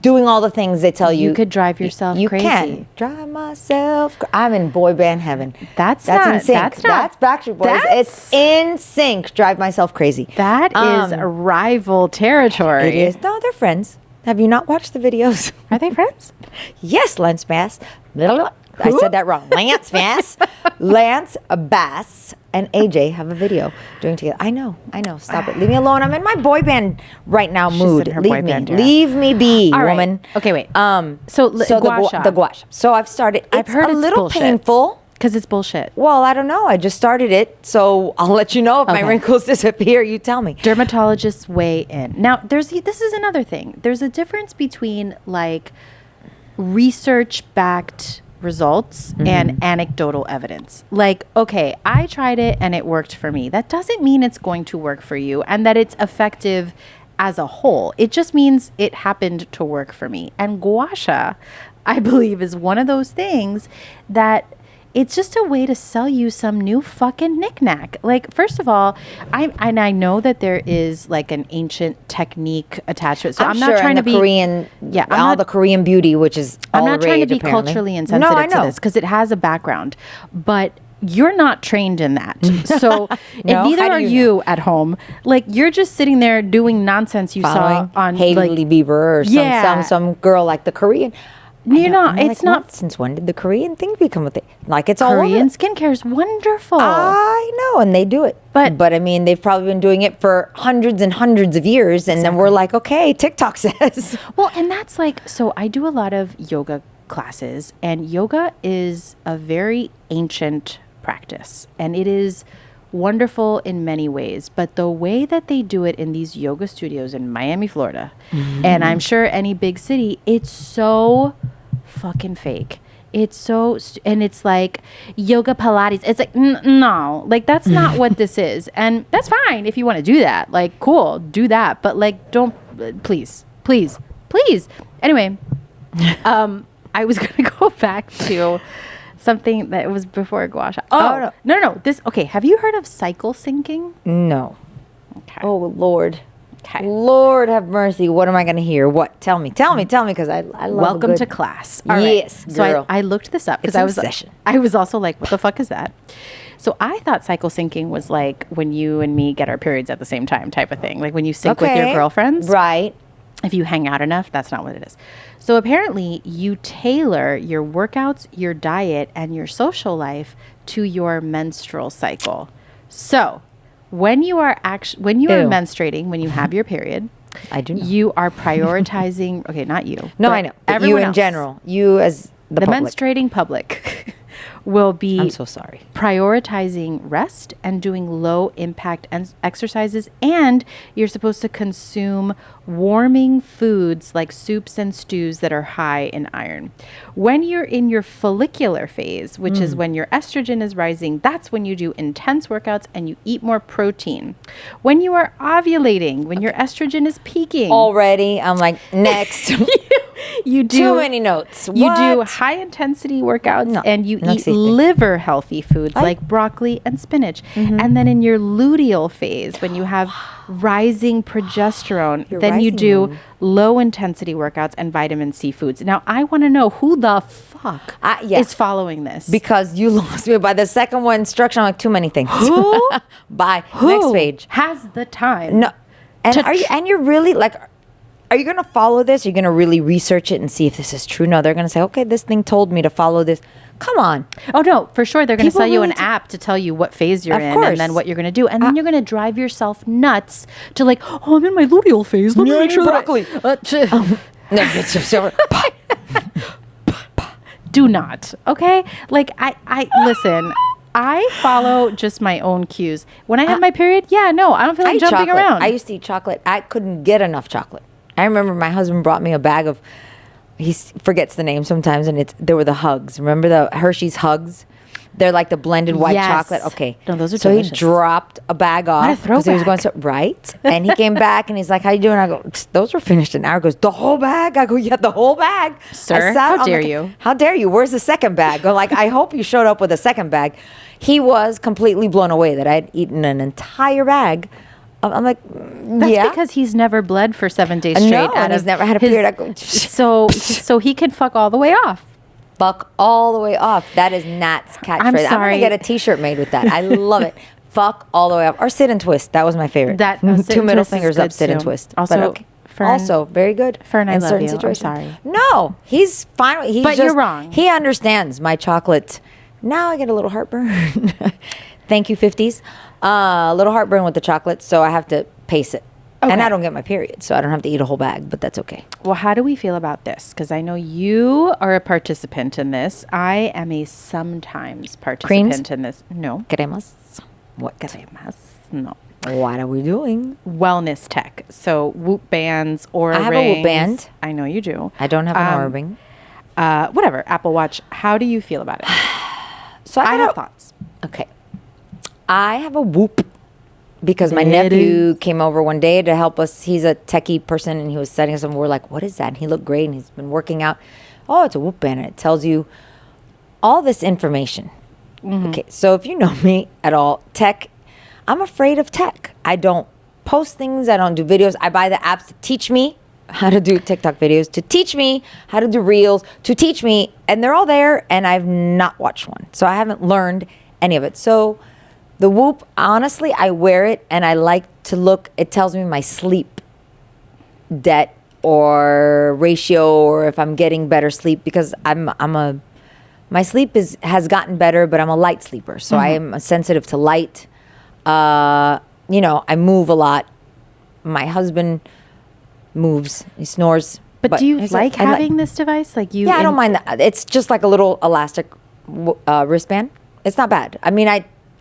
[SPEAKER 2] doing all the things they tell you.
[SPEAKER 1] You could drive yourself crazy. You can.
[SPEAKER 2] Drive myself. I'm in boy band heaven.
[SPEAKER 1] That's
[SPEAKER 2] in sync.
[SPEAKER 1] That's
[SPEAKER 2] Backstreet Boys. It's in sync. Drive myself crazy.
[SPEAKER 1] That is rival territory.
[SPEAKER 2] It is. No, they're friends. Have you not watched the videos?
[SPEAKER 1] Are they friends?
[SPEAKER 2] Yes, Lance Bass. I said that wrong. Lance Bass. Lance Bass and AJ have a video doing together. I know. Stop it. Leave me alone. I'm in my boy band right now mood. Leave me be,
[SPEAKER 1] all
[SPEAKER 2] woman.
[SPEAKER 1] Right. Okay, wait.
[SPEAKER 2] So the gua sha. So I've started.
[SPEAKER 1] I've heard
[SPEAKER 2] it's a little painful.
[SPEAKER 1] Because it's bullshit.
[SPEAKER 2] Well, I don't know. I just started it, so I'll let you know if my wrinkles disappear. You tell me.
[SPEAKER 1] Dermatologists weigh in. Now, this is another thing. There's a difference between like research-backed results and anecdotal evidence. Like, okay, I tried it and it worked for me. That doesn't mean it's going to work for you and that it's effective as a whole. It just means it happened to work for me. And gua sha, I believe, is one of those things that it's just a way to sell you some new fucking knickknack. Like, first of all, I know that there is like an ancient technique attached to it. So I'm not trying to be
[SPEAKER 2] Korean. Yeah, all the Korean beauty, which is
[SPEAKER 1] I'm not trying to be
[SPEAKER 2] apparently
[SPEAKER 1] culturally insensitive to this because it has a background, but you're not trained in that. So and neither are you at home. Like, you're just sitting there doing nonsense you saw on
[SPEAKER 2] Hailey Bieber or some girl like the Korean.
[SPEAKER 1] You're not. It's not.
[SPEAKER 2] Since when did the Korean thing become a thing? Like, it's all
[SPEAKER 1] Korean skincare is wonderful.
[SPEAKER 2] I know, and they do it. But I mean, they've probably been doing it for hundreds and hundreds of years, and then we're like, okay, TikTok says.
[SPEAKER 1] Well, and that's like, so I do a lot of yoga classes, and yoga is a very ancient practice, and it is wonderful in many ways, but the way that they do it in these yoga studios in Miami, Florida, and I'm sure any big city, it's so fucking fake. It's so, and it's like yoga Pilates. It's like, no, like that's not what this is. And that's fine if you want to do that. Like, cool, do that. But like, don't, please. Anyway, I was going to go back to something that was before gua sha. Oh, no. Okay. Have you heard of cycle syncing?
[SPEAKER 2] No.
[SPEAKER 1] Okay.
[SPEAKER 2] Oh, Lord. Okay. Lord have mercy. What am I going to hear? What? Tell me, because I love
[SPEAKER 1] Welcome to class.
[SPEAKER 2] All yes,
[SPEAKER 1] right.
[SPEAKER 2] Girl.
[SPEAKER 1] So I looked this up because I was also like, what the fuck is that? So I thought cycle syncing was like when you and me get our periods at the same time type of thing. Like when you sync with your girlfriends.
[SPEAKER 2] Right.
[SPEAKER 1] If you hang out enough, that's not what it is. So apparently you tailor your workouts, your diet, and your social life to your menstrual cycle. So when you are menstruating, when you have your period,
[SPEAKER 2] I do know.
[SPEAKER 1] You are prioritizing, okay, not you.
[SPEAKER 2] No, I know.
[SPEAKER 1] Everyone
[SPEAKER 2] you in
[SPEAKER 1] else,
[SPEAKER 2] general. You as the public.
[SPEAKER 1] menstruating public will be
[SPEAKER 2] I'm so sorry.
[SPEAKER 1] prioritizing rest and doing low impact exercises. And you're supposed to consume warming foods like soups and stews that are high in iron. When you're in your follicular phase, which is when your estrogen is rising, that's when you do intense workouts and you eat more protein. When you are ovulating, when your estrogen is peaking,
[SPEAKER 2] Already, I'm like, next.
[SPEAKER 1] you do
[SPEAKER 2] Too many notes.
[SPEAKER 1] You do
[SPEAKER 2] What?
[SPEAKER 1] high intensity workouts
[SPEAKER 2] No,
[SPEAKER 1] and you
[SPEAKER 2] no
[SPEAKER 1] eat
[SPEAKER 2] existe.
[SPEAKER 1] liver healthy foods like broccoli and spinach. And then in your luteal phase, when you have rising progesterone,
[SPEAKER 2] Your
[SPEAKER 1] then you
[SPEAKER 2] rising
[SPEAKER 1] do
[SPEAKER 2] moon.
[SPEAKER 1] low intensity workouts and vitamin C foods. Now, I want to know who the fuck
[SPEAKER 2] yes.
[SPEAKER 1] is following this.
[SPEAKER 2] Because you lost me by the second one instruction. I'm like, too many things.
[SPEAKER 1] Who?
[SPEAKER 2] Bye.
[SPEAKER 1] Who
[SPEAKER 2] Next page.
[SPEAKER 1] has the time?
[SPEAKER 2] No. And
[SPEAKER 1] to
[SPEAKER 2] you're really like, are you going to follow this? Are you going to really research it and see if this is true? No, they're going to say, okay, this thing told me to follow this. Come on.
[SPEAKER 1] Oh, no, for sure. They're going to
[SPEAKER 2] People
[SPEAKER 1] sell you an
[SPEAKER 2] really
[SPEAKER 1] app to tell you what phase you're
[SPEAKER 2] Of
[SPEAKER 1] in
[SPEAKER 2] course.
[SPEAKER 1] and then what you're going to do. And then you're going to drive yourself nuts to like, oh, I'm in my luteal phase. Let me make sure
[SPEAKER 2] broccoli. No, it's just
[SPEAKER 1] do not. Okay. Like I listen, I follow just my own cues. When I have my period, yeah, no, I don't feel like
[SPEAKER 2] I eat
[SPEAKER 1] jumping
[SPEAKER 2] chocolate.
[SPEAKER 1] around.
[SPEAKER 2] I used to eat chocolate. I couldn't get enough chocolate. I remember my husband brought me a bag of, he forgets the name sometimes, and there were the Hugs. Remember the Hershey's Hugs? They're like the blended white
[SPEAKER 1] Yes.
[SPEAKER 2] chocolate. Okay.
[SPEAKER 1] No, those are
[SPEAKER 2] so
[SPEAKER 1] delicious.
[SPEAKER 2] he dropped a bag off
[SPEAKER 1] a
[SPEAKER 2] because he was going
[SPEAKER 1] throwback.
[SPEAKER 2] so right, and he came back and he's like, "How you doing?" I go, "Those were finished in an hour." He goes, "The whole bag?" I go, "Yeah, the whole bag."
[SPEAKER 1] Sir,
[SPEAKER 2] I sat
[SPEAKER 1] how
[SPEAKER 2] on
[SPEAKER 1] dare you?
[SPEAKER 2] How dare you? Where's the second bag? I'm like, I hope you showed up with a second bag. He was completely blown away that I had eaten an entire bag. I'm like,
[SPEAKER 1] That's
[SPEAKER 2] yeah.
[SPEAKER 1] because he's never bled for 7 days
[SPEAKER 2] No,
[SPEAKER 1] straight.
[SPEAKER 2] and he's never had a period. I go,
[SPEAKER 1] so he can fuck all the way off.
[SPEAKER 2] Fuck all the way off. That is Nat's catchphrase. I'm
[SPEAKER 1] sorry.
[SPEAKER 2] gonna get a T-shirt made with that. I love it. Fuck all the way off. Or sit and twist. That was my favorite.
[SPEAKER 1] That sit
[SPEAKER 2] two
[SPEAKER 1] and
[SPEAKER 2] middle
[SPEAKER 1] twist is
[SPEAKER 2] fingers up,
[SPEAKER 1] good
[SPEAKER 2] sit and
[SPEAKER 1] too.
[SPEAKER 2] twist.
[SPEAKER 1] Also,
[SPEAKER 2] But okay.
[SPEAKER 1] Fern-
[SPEAKER 2] also very good.
[SPEAKER 1] Fern, I
[SPEAKER 2] in
[SPEAKER 1] love
[SPEAKER 2] certain
[SPEAKER 1] you. I'm
[SPEAKER 2] situations.
[SPEAKER 1] sorry.
[SPEAKER 2] No, he's fine. He's
[SPEAKER 1] But you're wrong.
[SPEAKER 2] He understands my chocolate. Now I get a little heartburn. Thank you, 50s. A little heartburn with the chocolate, so I have to pace it. And
[SPEAKER 1] Okay.
[SPEAKER 2] I don't get my period, so I don't have to eat a whole bag, but that's okay.
[SPEAKER 1] Well, how do we feel about this? Because I know you are a participant in this. I am a sometimes participant in this. No.
[SPEAKER 2] Queremos. What?
[SPEAKER 1] No.
[SPEAKER 2] What are we doing?
[SPEAKER 1] Wellness tech. So Whoop bands, Aura
[SPEAKER 2] I have a Whoop
[SPEAKER 1] rings.
[SPEAKER 2] band.
[SPEAKER 1] I know you do.
[SPEAKER 2] I don't have an Oura ring.
[SPEAKER 1] Whatever. Apple Watch. How do you feel about it?
[SPEAKER 2] So
[SPEAKER 1] I have thoughts.
[SPEAKER 2] Okay. I have a Whoop because my
[SPEAKER 1] There it
[SPEAKER 2] nephew came over one day to help us. He's a techie person and he was setting us up. And we're like, what is that? And he looked great and he's been working out. Oh, it's a Whoop band and it tells you all this information. Okay. So if you know me at all, tech, I'm afraid of tech. I don't post things. I don't do videos. I buy the apps to teach me how to do TikTok videos, to teach me how to do reels, to teach me. And they're all there and I've not watched one. So I haven't learned any of it. So the Whoop, honestly, I wear it and I like to look, it tells me my sleep debt or ratio or if I'm getting better sleep because my sleep has gotten better, but I'm a light sleeper. So I am sensitive to light. I move a lot. My husband moves, he snores.
[SPEAKER 1] But do you
[SPEAKER 2] he's
[SPEAKER 1] like
[SPEAKER 2] I
[SPEAKER 1] having this device? Like you?
[SPEAKER 2] Yeah, I don't mind that. It's just like a little elastic wristband. It's not bad. I mean,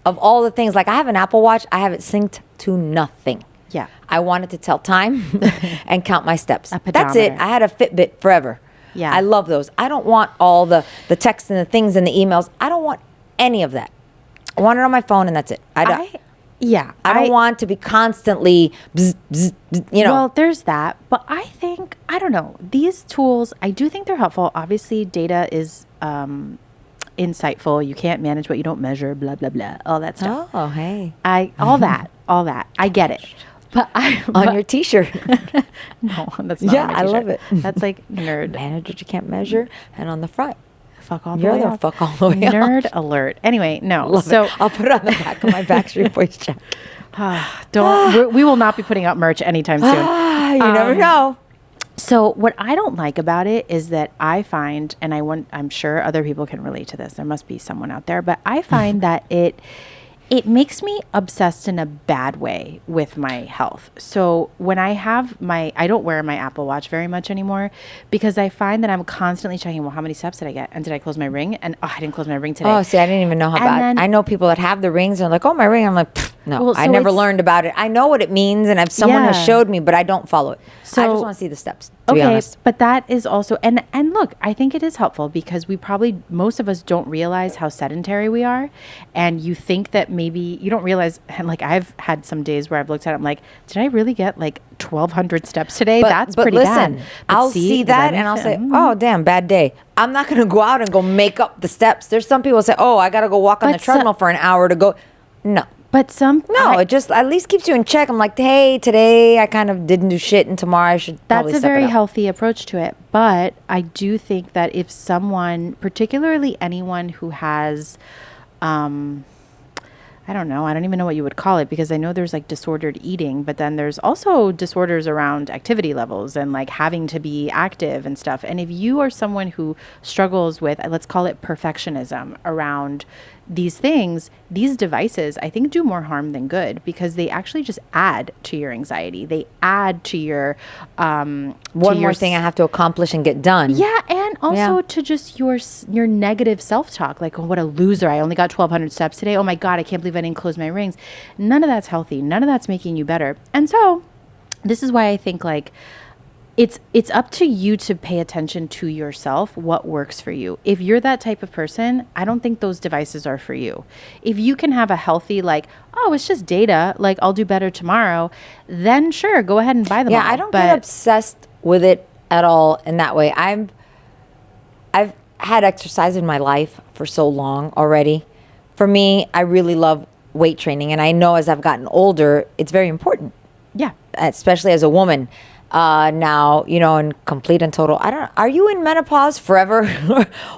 [SPEAKER 2] of all the things, like I have an Apple Watch, I have it synced to nothing.
[SPEAKER 1] Yeah.
[SPEAKER 2] I wanted to tell time and count my steps.
[SPEAKER 1] A
[SPEAKER 2] That's it.
[SPEAKER 1] pedometer.
[SPEAKER 2] I had a Fitbit forever.
[SPEAKER 1] Yeah.
[SPEAKER 2] I love those. I don't want all the texts and the things and the emails. I don't want any of that. I want it on my phone and that's it. I don't want to be constantly, bzz, bzz, bzz,
[SPEAKER 1] Well, there's that. But I think, I don't know, these tools, I do think they're helpful. Obviously, data is insightful. You can't manage what you don't measure, blah, blah, blah, all that stuff.
[SPEAKER 2] Oh, hey.
[SPEAKER 1] All that. I get it. But
[SPEAKER 2] On your T-shirt.
[SPEAKER 1] no, that's not
[SPEAKER 2] Yeah,
[SPEAKER 1] on my
[SPEAKER 2] I love
[SPEAKER 1] t-shirt.
[SPEAKER 2] it.
[SPEAKER 1] That's like nerd.
[SPEAKER 2] Manage what you can't measure. And on the front.
[SPEAKER 1] Fuck all the
[SPEAKER 2] You're
[SPEAKER 1] way
[SPEAKER 2] the
[SPEAKER 1] off.
[SPEAKER 2] fuck all the way off.
[SPEAKER 1] Nerd alert. Anyway, no.
[SPEAKER 2] Love
[SPEAKER 1] so
[SPEAKER 2] it. I'll put it on the back of my Backstreet Boys jacket.
[SPEAKER 1] we will not be putting out merch anytime soon.
[SPEAKER 2] You never know.
[SPEAKER 1] So what I don't like about it is that I find, and I'm sure other people can relate to this. There must be someone out there, but I find that it makes me obsessed in a bad way with my health. So when I don't wear my Apple Watch very much anymore because I find that I'm constantly checking, well, how many steps did I get? And did I close my ring? And I didn't close my ring today.
[SPEAKER 2] Oh, see, I didn't even know how bad. I know people that have the rings and are like, oh, my ring. I'm like, no, well, so I never learned about it. I know what it means. And if someone has showed me, but I don't follow it. So I just want to see the steps, to be honest.
[SPEAKER 1] But that is also, and look, I think it is helpful because most of us don't realize how sedentary we are. And you think that maybe you don't realize, and like I've had some days where I've looked at it, I'm like, did I really get like 1,200 steps today? That's pretty bad. But
[SPEAKER 2] I'll see that and I'll say, oh, damn, bad day. I'm not going to go out and go make up the steps. There's some people say, oh, I got to go walk on the treadmill for an hour to go. No.
[SPEAKER 1] But
[SPEAKER 2] it just at least keeps you in check. I'm like, hey, today I kind of didn't do shit, and tomorrow I should probably
[SPEAKER 1] That's a very healthy approach to it. But I do think that if someone, particularly anyone who has, I don't know, I don't even know what you would call it because I know there's like disordered eating, but then there's also disorders around activity levels and like having to be active and stuff. And if you are someone who struggles with, let's call it perfectionism around these things, these devices, I think do more harm than good because they actually just add to your anxiety. They add to your
[SPEAKER 2] one more thing I have to accomplish and get done.
[SPEAKER 1] Yeah, and also to just your negative self-talk. Like, oh, what a loser! I only got 1,200 steps today. Oh my God, I can't believe I didn't close my rings. None of that's healthy. None of that's making you better. And so, this is why I think like. It's up to you to pay attention to yourself, what works for you. If you're that type of person, I don't think those devices are for you. If you can have a healthy, like, oh, it's just data, like I'll do better tomorrow, then sure, go ahead and buy them all.
[SPEAKER 2] I don't get obsessed with it at all in that way. I've had exercise in my life for so long already. For me, I really love weight training, and I know as I've gotten older, it's very important.
[SPEAKER 1] Yeah.
[SPEAKER 2] Especially as a woman. Now, in complete and total, are you in menopause forever?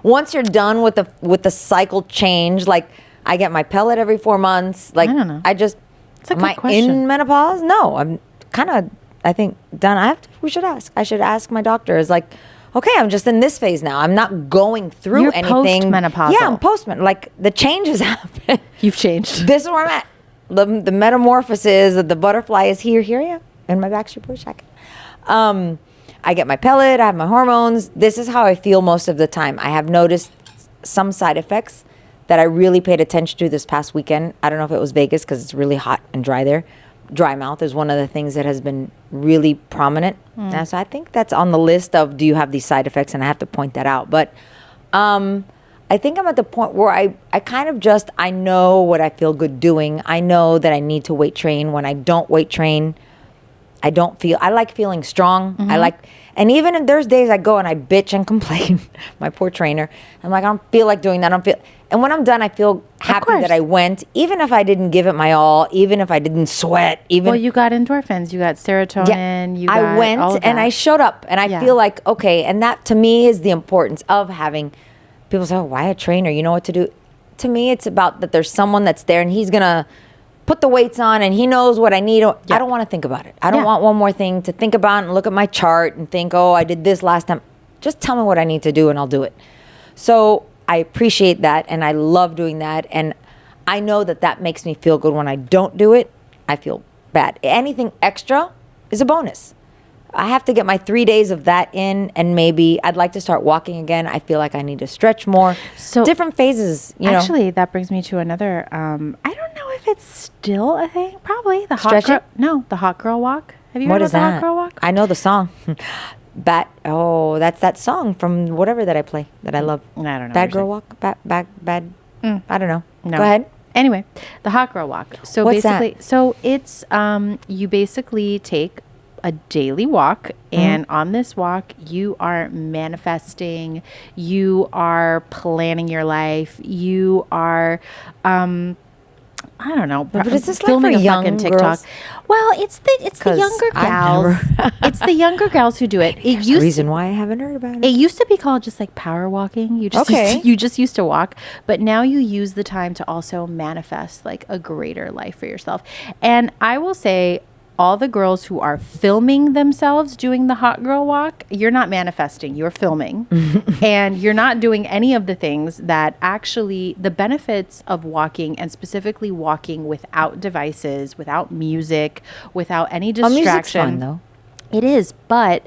[SPEAKER 2] Once you're done with the cycle change, like I get my pellet every 4 months. Like,
[SPEAKER 1] I don't know.
[SPEAKER 2] It's a good question. In menopause? No, I'm kind of, I think, done. We should ask. I should ask my doctor. It's like, okay, I'm just in this phase now. I'm not going through anything.
[SPEAKER 1] Post-menopausal.
[SPEAKER 2] Yeah, I'm post-menopausal. Like the changes happen.
[SPEAKER 1] You've changed.
[SPEAKER 2] This is where I'm at. The metamorphosis, the butterfly is here yeah, in my Backstreet Boys jacket. I get my pellet, I have my hormones. This is how I feel most of the time. I have noticed some side effects that I really paid attention to this past weekend. I don't know if it was Vegas because it's really hot and dry there. Dry mouth is one of the things that has been really prominent. And so I think that's on the list of do you have these side effects, and I have to point that out. But I think I'm at the point where I kind of just, I know what I feel good doing. I know that I need to weight train. When I don't weight train, I like feeling strong. And even if there's days I go and I bitch and complain, my poor trainer, I'm like, I don't feel like doing that. And when I'm done, I feel happy that I went, even if I didn't give it my all, even if I didn't sweat,
[SPEAKER 1] well, you got endorphins, you got serotonin,
[SPEAKER 2] I went and I showed up and I feel like, okay. And that to me is the importance of having people say, oh, why a trainer? You know what to do. To me, it's about that there's someone that's there and he's going to put the weights on and he knows what I need. I don't want to think about it. I don't want one more thing to think about and look at my chart and think, oh, I did this last time. Just tell me what I need to do and I'll do it. So I appreciate that and I love doing that. And I know that makes me feel good. When I don't do it, I feel bad. Anything extra is a bonus. I have to get my 3 days of that in, and maybe I'd like to start walking again. I feel like I need to stretch more. So different phases,
[SPEAKER 1] Actually, that brings me to another. I don't know if it's still a thing. Probably the hot girl walk. Have you heard of the hot girl walk?
[SPEAKER 2] I know the song. That's that song from whatever that I play that I love.
[SPEAKER 1] I don't know.
[SPEAKER 2] Bad girl walk. Bad. I don't know.
[SPEAKER 1] No.
[SPEAKER 2] Go ahead.
[SPEAKER 1] Anyway, the hot girl walk. So
[SPEAKER 2] what's
[SPEAKER 1] basically,
[SPEAKER 2] that?
[SPEAKER 1] So it's you basically take a daily walk, and on this walk you are manifesting, you are planning your life, you are I don't know,
[SPEAKER 2] but is this filming like for young girls?
[SPEAKER 1] Well, it's the younger gals. It's the younger gals who do it.
[SPEAKER 2] Reason why I haven't heard about it.
[SPEAKER 1] It used to be called just like power walking. You just used to walk, but now you use the time to also manifest like a greater life for yourself. And I will say, all the girls who are filming themselves doing the hot girl walk, you're not manifesting, you're filming. And you're not doing any of the things that actually, the benefits of walking, and specifically walking without devices, without music, without any distraction.
[SPEAKER 2] Music's fun, though.
[SPEAKER 1] It is, but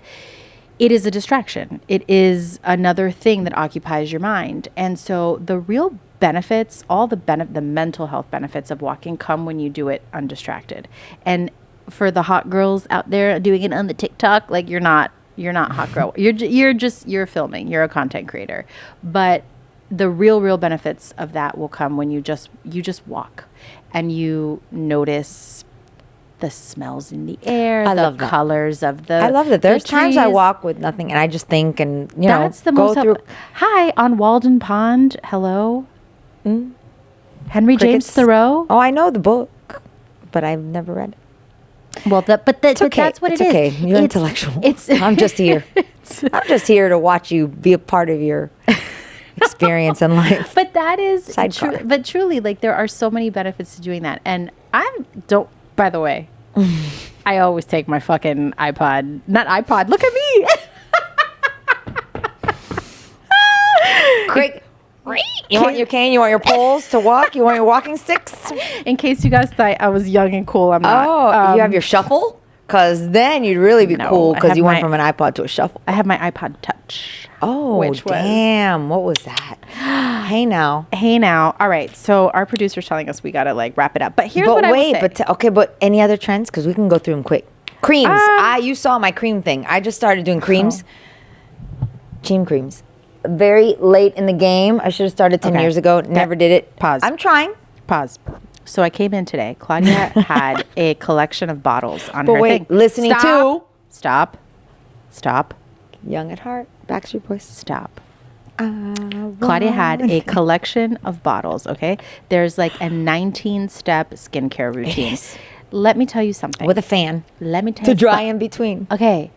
[SPEAKER 1] it is a distraction. It is another thing that occupies your mind. And so the real benefits, all the mental health benefits of walking come when you do it undistracted. And for the hot girls out there doing it on the TikTok, like you're not hot girl. You're filming. You're a content creator. But the real benefits of that will come when you just walk and you notice the smells in the air, the colors of the
[SPEAKER 2] I love that. There's times I
[SPEAKER 1] trees.
[SPEAKER 2] walk with nothing and I just think and,
[SPEAKER 1] That's the
[SPEAKER 2] go
[SPEAKER 1] most
[SPEAKER 2] through.
[SPEAKER 1] Hi, on Walden Pond. Hello. Henry James
[SPEAKER 2] Crickets.
[SPEAKER 1] Thoreau.
[SPEAKER 2] Oh, I know the book, but I've never read it.
[SPEAKER 1] Well, but that's what
[SPEAKER 2] it's
[SPEAKER 1] it is.
[SPEAKER 2] okay. You're intellectual. I'm just here. I'm just here to watch you be a part of your experience in life.
[SPEAKER 1] But that is
[SPEAKER 2] Sidecar.
[SPEAKER 1] but truly, like, there are so many benefits to doing that. And by the way, I always take my fucking iPod. Not iPod. Look at me.
[SPEAKER 2] Great. You want your cane? You want your poles to walk? You want your walking sticks?
[SPEAKER 1] In case you guys thought I was young and cool, I'm not.
[SPEAKER 2] Oh, you have your shuffle? Because then you'd really be
[SPEAKER 1] No,
[SPEAKER 2] cool
[SPEAKER 1] I
[SPEAKER 2] because
[SPEAKER 1] have
[SPEAKER 2] you went
[SPEAKER 1] my-
[SPEAKER 2] from an iPod to a shuffle.
[SPEAKER 1] I have my iPod Touch.
[SPEAKER 2] Oh,
[SPEAKER 1] which was-
[SPEAKER 2] damn. What was that? Hey, now.
[SPEAKER 1] Hey now. All right. So our producer's telling us we got to like wrap it up. But here's what I will say.
[SPEAKER 2] Okay, but any other trends? Because we can go through them quick. Creams. You saw my cream thing. I just started doing creams. Cheam creams. Very late in the game. I should have started 10
[SPEAKER 1] Okay.
[SPEAKER 2] years ago. Never did it.
[SPEAKER 1] Pause.
[SPEAKER 2] I'm trying.
[SPEAKER 1] Pause. So I came in today. Claudia had a collection of bottles on her
[SPEAKER 2] wait,
[SPEAKER 1] thing.
[SPEAKER 2] listening to-
[SPEAKER 1] Stop.
[SPEAKER 2] Young at heart. Backstreet Boys.
[SPEAKER 1] Stop. Claudia had a collection of bottles, okay? There's like a 19-step skincare routine.
[SPEAKER 2] Yes.
[SPEAKER 1] Let me tell you something.
[SPEAKER 2] With a fan.
[SPEAKER 1] Let me tell
[SPEAKER 2] To
[SPEAKER 1] you
[SPEAKER 2] dry
[SPEAKER 1] something.
[SPEAKER 2] in between.
[SPEAKER 1] Okay.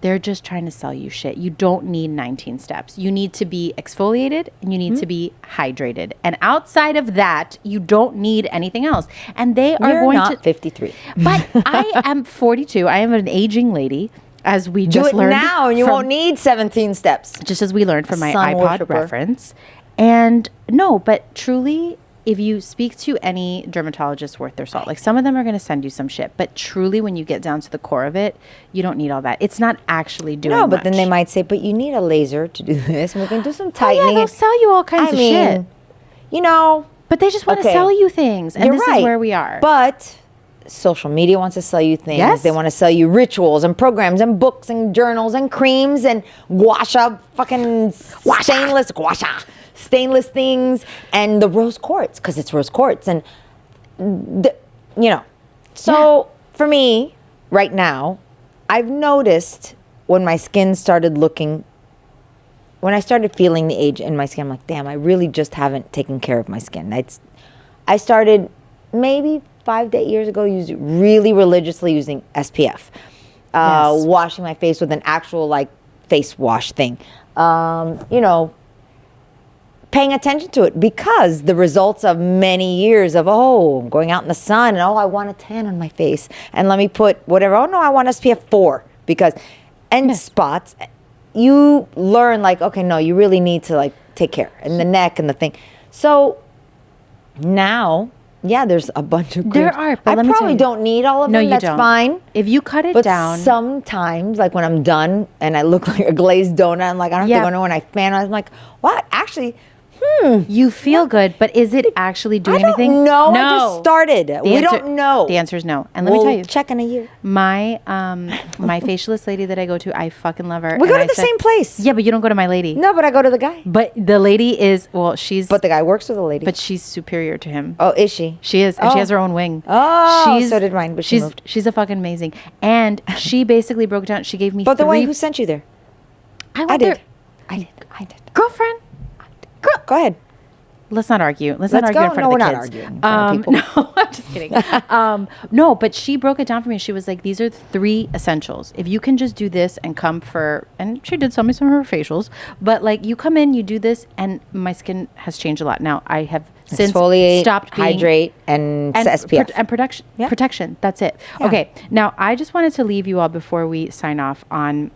[SPEAKER 1] They're just trying to sell you shit. You don't need 19 steps. You need to be exfoliated and you need to be hydrated. And outside of that, you don't need anything else. And they are
[SPEAKER 2] You're
[SPEAKER 1] going
[SPEAKER 2] not
[SPEAKER 1] to
[SPEAKER 2] 53.
[SPEAKER 1] But I am 42. I am an aging lady, as we
[SPEAKER 2] Do
[SPEAKER 1] just
[SPEAKER 2] it
[SPEAKER 1] learned
[SPEAKER 2] now and you
[SPEAKER 1] from-
[SPEAKER 2] won't need 17 steps.
[SPEAKER 1] just as we learned from my
[SPEAKER 2] Sun
[SPEAKER 1] iPod
[SPEAKER 2] worshiper.
[SPEAKER 1] reference. And no, but truly, if you speak to any dermatologist worth their salt, like some of them are going to send you some shit, but truly when you get down to the core of it, you don't need all that. It's not actually doing
[SPEAKER 2] No, but then
[SPEAKER 1] much.
[SPEAKER 2] they might say, but you need a laser to do this. And we can do some
[SPEAKER 1] Oh,
[SPEAKER 2] tightening.
[SPEAKER 1] yeah, they'll sell you all kinds of shit.
[SPEAKER 2] You know.
[SPEAKER 1] But they just want to
[SPEAKER 2] Okay.
[SPEAKER 1] sell you things. And
[SPEAKER 2] You're
[SPEAKER 1] this
[SPEAKER 2] right.
[SPEAKER 1] is where we are.
[SPEAKER 2] But social media wants to sell you things.
[SPEAKER 1] Yes.
[SPEAKER 2] They want to sell you rituals and programs and books and journals and creams and stainless things and the rose quartz because it's rose quartz and So for me, right now, I've noticed when my skin started looking. When I started feeling the age in my skin, I'm like, damn, I really just haven't taken care of my skin. I started maybe 5 to 8 years ago really religiously using SPF.
[SPEAKER 1] Yes.
[SPEAKER 2] Washing my face with an actual like face wash thing. Paying attention to it because the results of many years of, going out in the sun and, I want a tan on my face. And let me put whatever, no, I want SPF 4 because, spots. You learn like, okay, no, you really need to like take care and the neck and the thing. So now, there's a bunch of creams.
[SPEAKER 1] There are, but
[SPEAKER 2] I
[SPEAKER 1] let me tell
[SPEAKER 2] probably
[SPEAKER 1] you.
[SPEAKER 2] don't need all of
[SPEAKER 1] No,
[SPEAKER 2] them.
[SPEAKER 1] you
[SPEAKER 2] That's
[SPEAKER 1] don't.
[SPEAKER 2] fine.
[SPEAKER 1] If you cut it
[SPEAKER 2] But
[SPEAKER 1] down.
[SPEAKER 2] sometimes, like when I'm done and I look like a glazed donut, I'm like, I don't have to go nowhere. And I fan, I'm like, what? Actually,
[SPEAKER 1] You feel good, but is it actually doing
[SPEAKER 2] I don't
[SPEAKER 1] anything?
[SPEAKER 2] know.
[SPEAKER 1] No.
[SPEAKER 2] I just started. We don't know.
[SPEAKER 1] The answer is no. And let me tell you,
[SPEAKER 2] check in a year.
[SPEAKER 1] my my facialist lady that I go to, I fucking love her.
[SPEAKER 2] We go
[SPEAKER 1] And
[SPEAKER 2] to
[SPEAKER 1] I
[SPEAKER 2] the
[SPEAKER 1] said-
[SPEAKER 2] same place.
[SPEAKER 1] Yeah, but you don't go to my lady.
[SPEAKER 2] No, but I go to the guy.
[SPEAKER 1] But the lady is
[SPEAKER 2] But the guy works with a lady.
[SPEAKER 1] but she's superior to him.
[SPEAKER 2] oh, is she?
[SPEAKER 1] She is, and she
[SPEAKER 2] Oh.
[SPEAKER 1] has her own wing.
[SPEAKER 2] Oh, so did mine, but she moved.
[SPEAKER 1] She's a fucking amazing. And she basically broke down. She gave me
[SPEAKER 2] But the way
[SPEAKER 1] three.
[SPEAKER 2] who sent you there?
[SPEAKER 1] I
[SPEAKER 2] I
[SPEAKER 1] went
[SPEAKER 2] did.
[SPEAKER 1] there.
[SPEAKER 2] I did.
[SPEAKER 1] Girlfriend.
[SPEAKER 2] Go ahead.
[SPEAKER 1] let's not argue. Let's not argue in front
[SPEAKER 2] No,
[SPEAKER 1] of the
[SPEAKER 2] we're
[SPEAKER 1] kids.
[SPEAKER 2] not arguing in front of people.
[SPEAKER 1] No, I'm just kidding. No, but she broke it down for me. She was like, these are 3 essentials. If you can just do this and come for, and she did sell me some of her facials, but like you come in, you do this, and my skin has changed a lot. Now I have since
[SPEAKER 2] Exfoliate,
[SPEAKER 1] stopped being,
[SPEAKER 2] hydrate, and SPF.
[SPEAKER 1] and protection. That's it. Yeah. Okay. Now I just wanted to leave you all before we sign off on,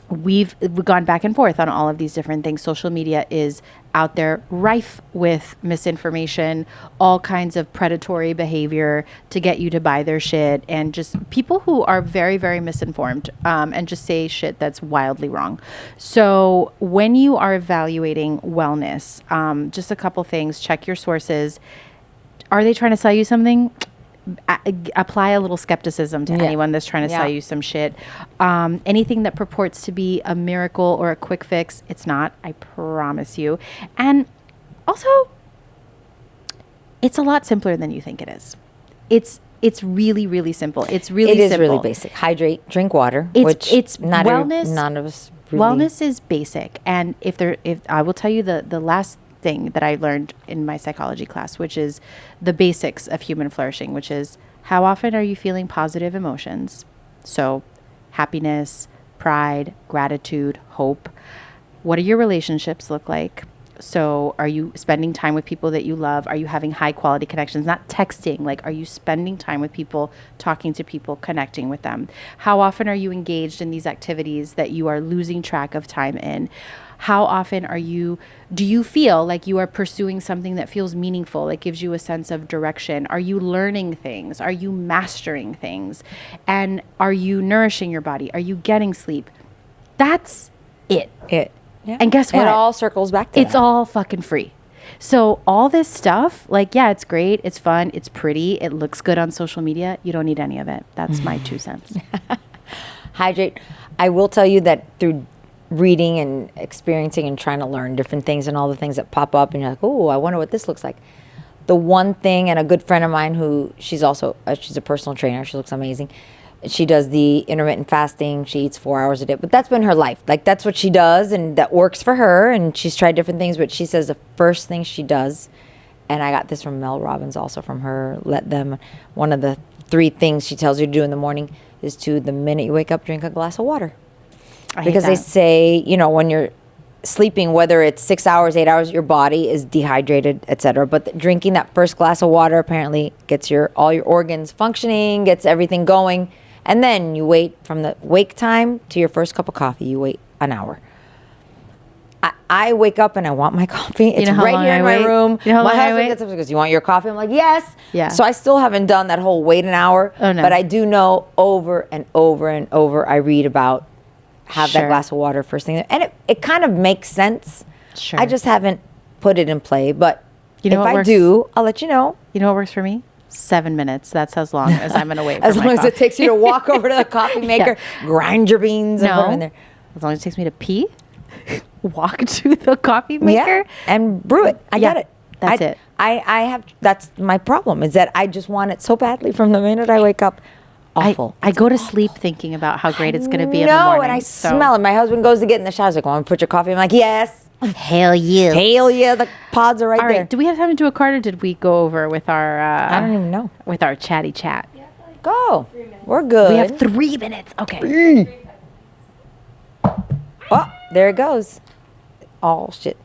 [SPEAKER 1] we've gone back and forth on all of these different things. Social media is out there rife with misinformation, all kinds of predatory behavior to get you to buy their shit, and just people who are very, very misinformed, and just say shit that's wildly wrong. So when you are evaluating wellness, just a couple things, check your sources. Are they trying to sell you something? Apply a little skepticism to anyone that's trying to sell you some shit. Anything that purports to be a miracle or a quick fix, it's not, I promise you. And also, it's a lot simpler than you think it is. It's really, really simple. It is
[SPEAKER 2] really basic. Hydrate, drink water.
[SPEAKER 1] It's
[SPEAKER 2] not
[SPEAKER 1] wellness.
[SPEAKER 2] None of us really.
[SPEAKER 1] Wellness is basic, and if I will tell you the last thing that I learned in my psychology class, which is the basics of human flourishing, which is how often are you feeling positive emotions? So happiness, pride, gratitude, hope. What do your relationships look like? So are you spending time with people that you love? Are you having high quality connections? Not texting, like are you spending time with people, talking to people, connecting with them? How often are you engaged in these activities that you are losing track of time in? How often do you feel like you are pursuing something that feels meaningful, that gives you a sense of direction? Are you learning things? Are you mastering things? And are you nourishing your body? Are you getting sleep? That's it.
[SPEAKER 2] Yeah.
[SPEAKER 1] And guess what?
[SPEAKER 2] It all circles back to
[SPEAKER 1] It's all fucking free. So all this stuff, like, yeah, it's great. It's fun. It's pretty. It looks good on social media. You don't need any of it. That's my 2 cents.
[SPEAKER 2] Hydrate. I will tell you that through reading and experiencing and trying to learn different things and all the things that pop up and you're like, oh, I wonder what this looks like. The one thing, and a good friend of mine who she's also she's a personal trainer, she looks amazing, she does the intermittent fasting, she eats 4 hours a day, but that's been her life, like that's what she does and that works for her, and she's tried different things, but she says the first thing she does, and I got this from Mel Robbins also from her, one of the 3 things she tells you to do in the morning is to, the minute you wake up, drink a glass of water. Because they say, when you're sleeping, whether it's 6 hours, 8 hours, your body is dehydrated, etc. But drinking that first glass of water apparently gets all your organs functioning, gets everything going. And then you wait from the wake time to your first cup of coffee. You wait an hour. I wake up and I want my coffee. It's right here in my room.
[SPEAKER 1] You know
[SPEAKER 2] my husband gets up and goes, "You want your coffee?" I'm like, "Yes."
[SPEAKER 1] Yeah.
[SPEAKER 2] So I still haven't done that whole wait an hour.
[SPEAKER 1] Oh, no.
[SPEAKER 2] But I do know over and over and over I read about have that glass of water first thing. And it kind of makes sense.
[SPEAKER 1] Sure.
[SPEAKER 2] I just haven't put it in play. But
[SPEAKER 1] if
[SPEAKER 2] I do, I'll let you know.
[SPEAKER 1] You know what works for me? 7 minutes. That's as long as I'm going to wait for
[SPEAKER 2] as long as it takes you to walk over to the coffee maker, grind your beans, and put them in there.
[SPEAKER 1] As long as it takes me to pee, walk to the coffee maker.
[SPEAKER 2] And brew it. I get it.
[SPEAKER 1] That's it.
[SPEAKER 2] That's my problem, is that I just want it so badly from the minute I wake up. Awful.
[SPEAKER 1] I go to sleep thinking about how great it's going to be in the morning.
[SPEAKER 2] No, and I smell it. My husband goes to get in the shower. He's like, "Want to put your coffee?" I'm like, "Yes."
[SPEAKER 1] Hell yeah.
[SPEAKER 2] Hell yeah. The pods are right there.
[SPEAKER 1] All right. Do we have time to do a card, or did we go over with our...
[SPEAKER 2] I don't even know.
[SPEAKER 1] With our chatty chat?
[SPEAKER 2] Go. We're good.
[SPEAKER 1] We have 3 minutes. Okay.
[SPEAKER 2] Oh, there it goes. Oh, shit.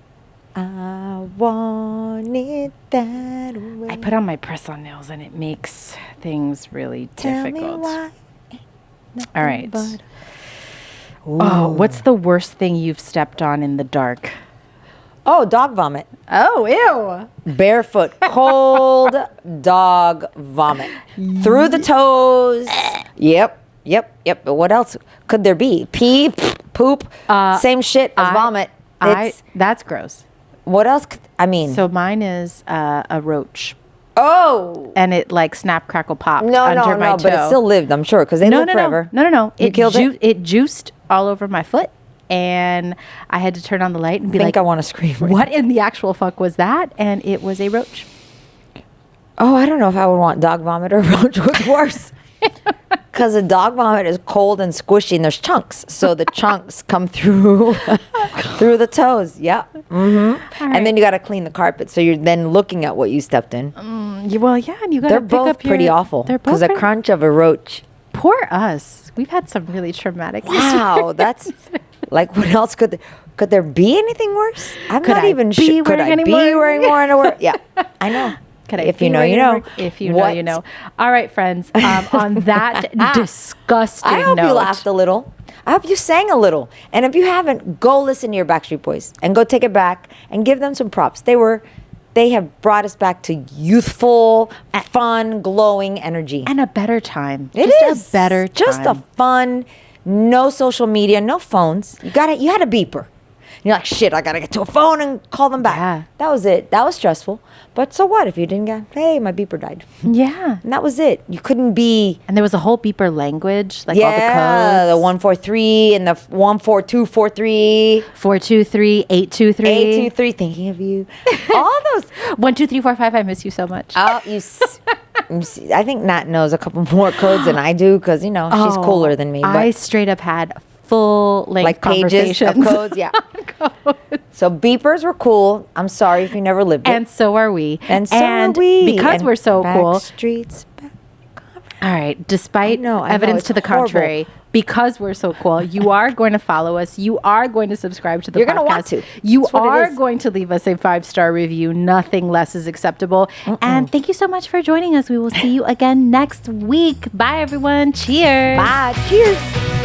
[SPEAKER 2] I want it that way.
[SPEAKER 1] I put on my press-on nails, and it makes things really difficult.
[SPEAKER 2] Tell me why.
[SPEAKER 1] All right. Oh, what's the worst thing you've stepped on in the dark?
[SPEAKER 2] Oh, dog vomit.
[SPEAKER 1] Oh, ew.
[SPEAKER 2] Barefoot, cold dog vomit. Through the toes. Yep. But what else could there be? Pee, poop, same shit as vomit.
[SPEAKER 1] That's gross.
[SPEAKER 2] What else?
[SPEAKER 1] So mine is a roach.
[SPEAKER 2] Oh.
[SPEAKER 1] And it like snap, crackle, pop
[SPEAKER 2] No,
[SPEAKER 1] under my toe.
[SPEAKER 2] but it still lived, I'm sure, because they live forever.
[SPEAKER 1] No.
[SPEAKER 2] You killed it?
[SPEAKER 1] It juiced all over my foot. And I had to turn on the light and be like,
[SPEAKER 2] I want to scream.
[SPEAKER 1] What in the actual fuck was that? And it was a roach.
[SPEAKER 2] Oh, I don't know if I would want dog vomit or roach. What's worse? Because the dog vomit is cold and squishy, and there's chunks. So the chunks come through through the toes. Yeah. Mm-hmm.
[SPEAKER 1] Right.
[SPEAKER 2] And then you got to clean the carpet. So you're then looking at what you stepped in.
[SPEAKER 1] Well, yeah, and you got to
[SPEAKER 2] They're
[SPEAKER 1] pick
[SPEAKER 2] both
[SPEAKER 1] up
[SPEAKER 2] pretty awful.
[SPEAKER 1] They're both
[SPEAKER 2] Because a crunch of a roach.
[SPEAKER 1] Poor us. We've had some really traumatic.
[SPEAKER 2] Wow, that's like, what else could there be anything worse? I'm
[SPEAKER 1] Could
[SPEAKER 2] not
[SPEAKER 1] I
[SPEAKER 2] even
[SPEAKER 1] be
[SPEAKER 2] sure. Could
[SPEAKER 1] wearing
[SPEAKER 2] I
[SPEAKER 1] any
[SPEAKER 2] be
[SPEAKER 1] more?
[SPEAKER 2] wearing more underwear? Yeah, I know.
[SPEAKER 1] If
[SPEAKER 2] you know, you know.
[SPEAKER 1] If you know,
[SPEAKER 2] What?
[SPEAKER 1] you know. All right, friends. On that disgusting
[SPEAKER 2] I hope
[SPEAKER 1] note,
[SPEAKER 2] you laughed a little. I hope you sang a little. And if you haven't, go listen to your Backstreet Boys and go take it back and give them some props. They have brought us back to youthful, fun, glowing energy.
[SPEAKER 1] and a better time.
[SPEAKER 2] It
[SPEAKER 1] Just
[SPEAKER 2] is
[SPEAKER 1] a better time.
[SPEAKER 2] Just a fun, no social media, no phones. You had a beeper. You're like, shit, I gotta get to a phone and call them back.
[SPEAKER 1] Yeah.
[SPEAKER 2] That was it. That was stressful. But so what if you didn't get, hey, my beeper died.
[SPEAKER 1] Yeah.
[SPEAKER 2] And that was it. You couldn't be,
[SPEAKER 1] And there was a whole beeper language, like all the
[SPEAKER 2] yeah,
[SPEAKER 1] codes.
[SPEAKER 2] the 143 and the 14243.
[SPEAKER 1] 423, 823.
[SPEAKER 2] 823, thinking of you. All those.
[SPEAKER 1] 1, 2, 3, 4, 5. I miss you so much.
[SPEAKER 2] Oh, you see, I think Nat knows a couple more codes than I do because, she's cooler than me. But
[SPEAKER 1] I straight up had full length
[SPEAKER 2] like pages of
[SPEAKER 1] conversations.
[SPEAKER 2] codes, yeah. So beepers were cool. I'm sorry if you never lived it.
[SPEAKER 1] And so are we.
[SPEAKER 2] And so are we.
[SPEAKER 1] Because
[SPEAKER 2] And
[SPEAKER 1] we're so cool.
[SPEAKER 2] Streets.
[SPEAKER 1] All right. Despite
[SPEAKER 2] I know,
[SPEAKER 1] evidence
[SPEAKER 2] it's
[SPEAKER 1] to the
[SPEAKER 2] horrible.
[SPEAKER 1] contrary, because we're so cool, you are going to follow us. You are going to subscribe to the
[SPEAKER 2] You're
[SPEAKER 1] podcast.
[SPEAKER 2] gonna want to.
[SPEAKER 1] You
[SPEAKER 2] That's what it
[SPEAKER 1] are
[SPEAKER 2] is.
[SPEAKER 1] going to leave us a 5-star review. Nothing less is acceptable. And thank you so much for joining us. We will see you again next week. Bye, everyone. Cheers.
[SPEAKER 2] Bye. Cheers.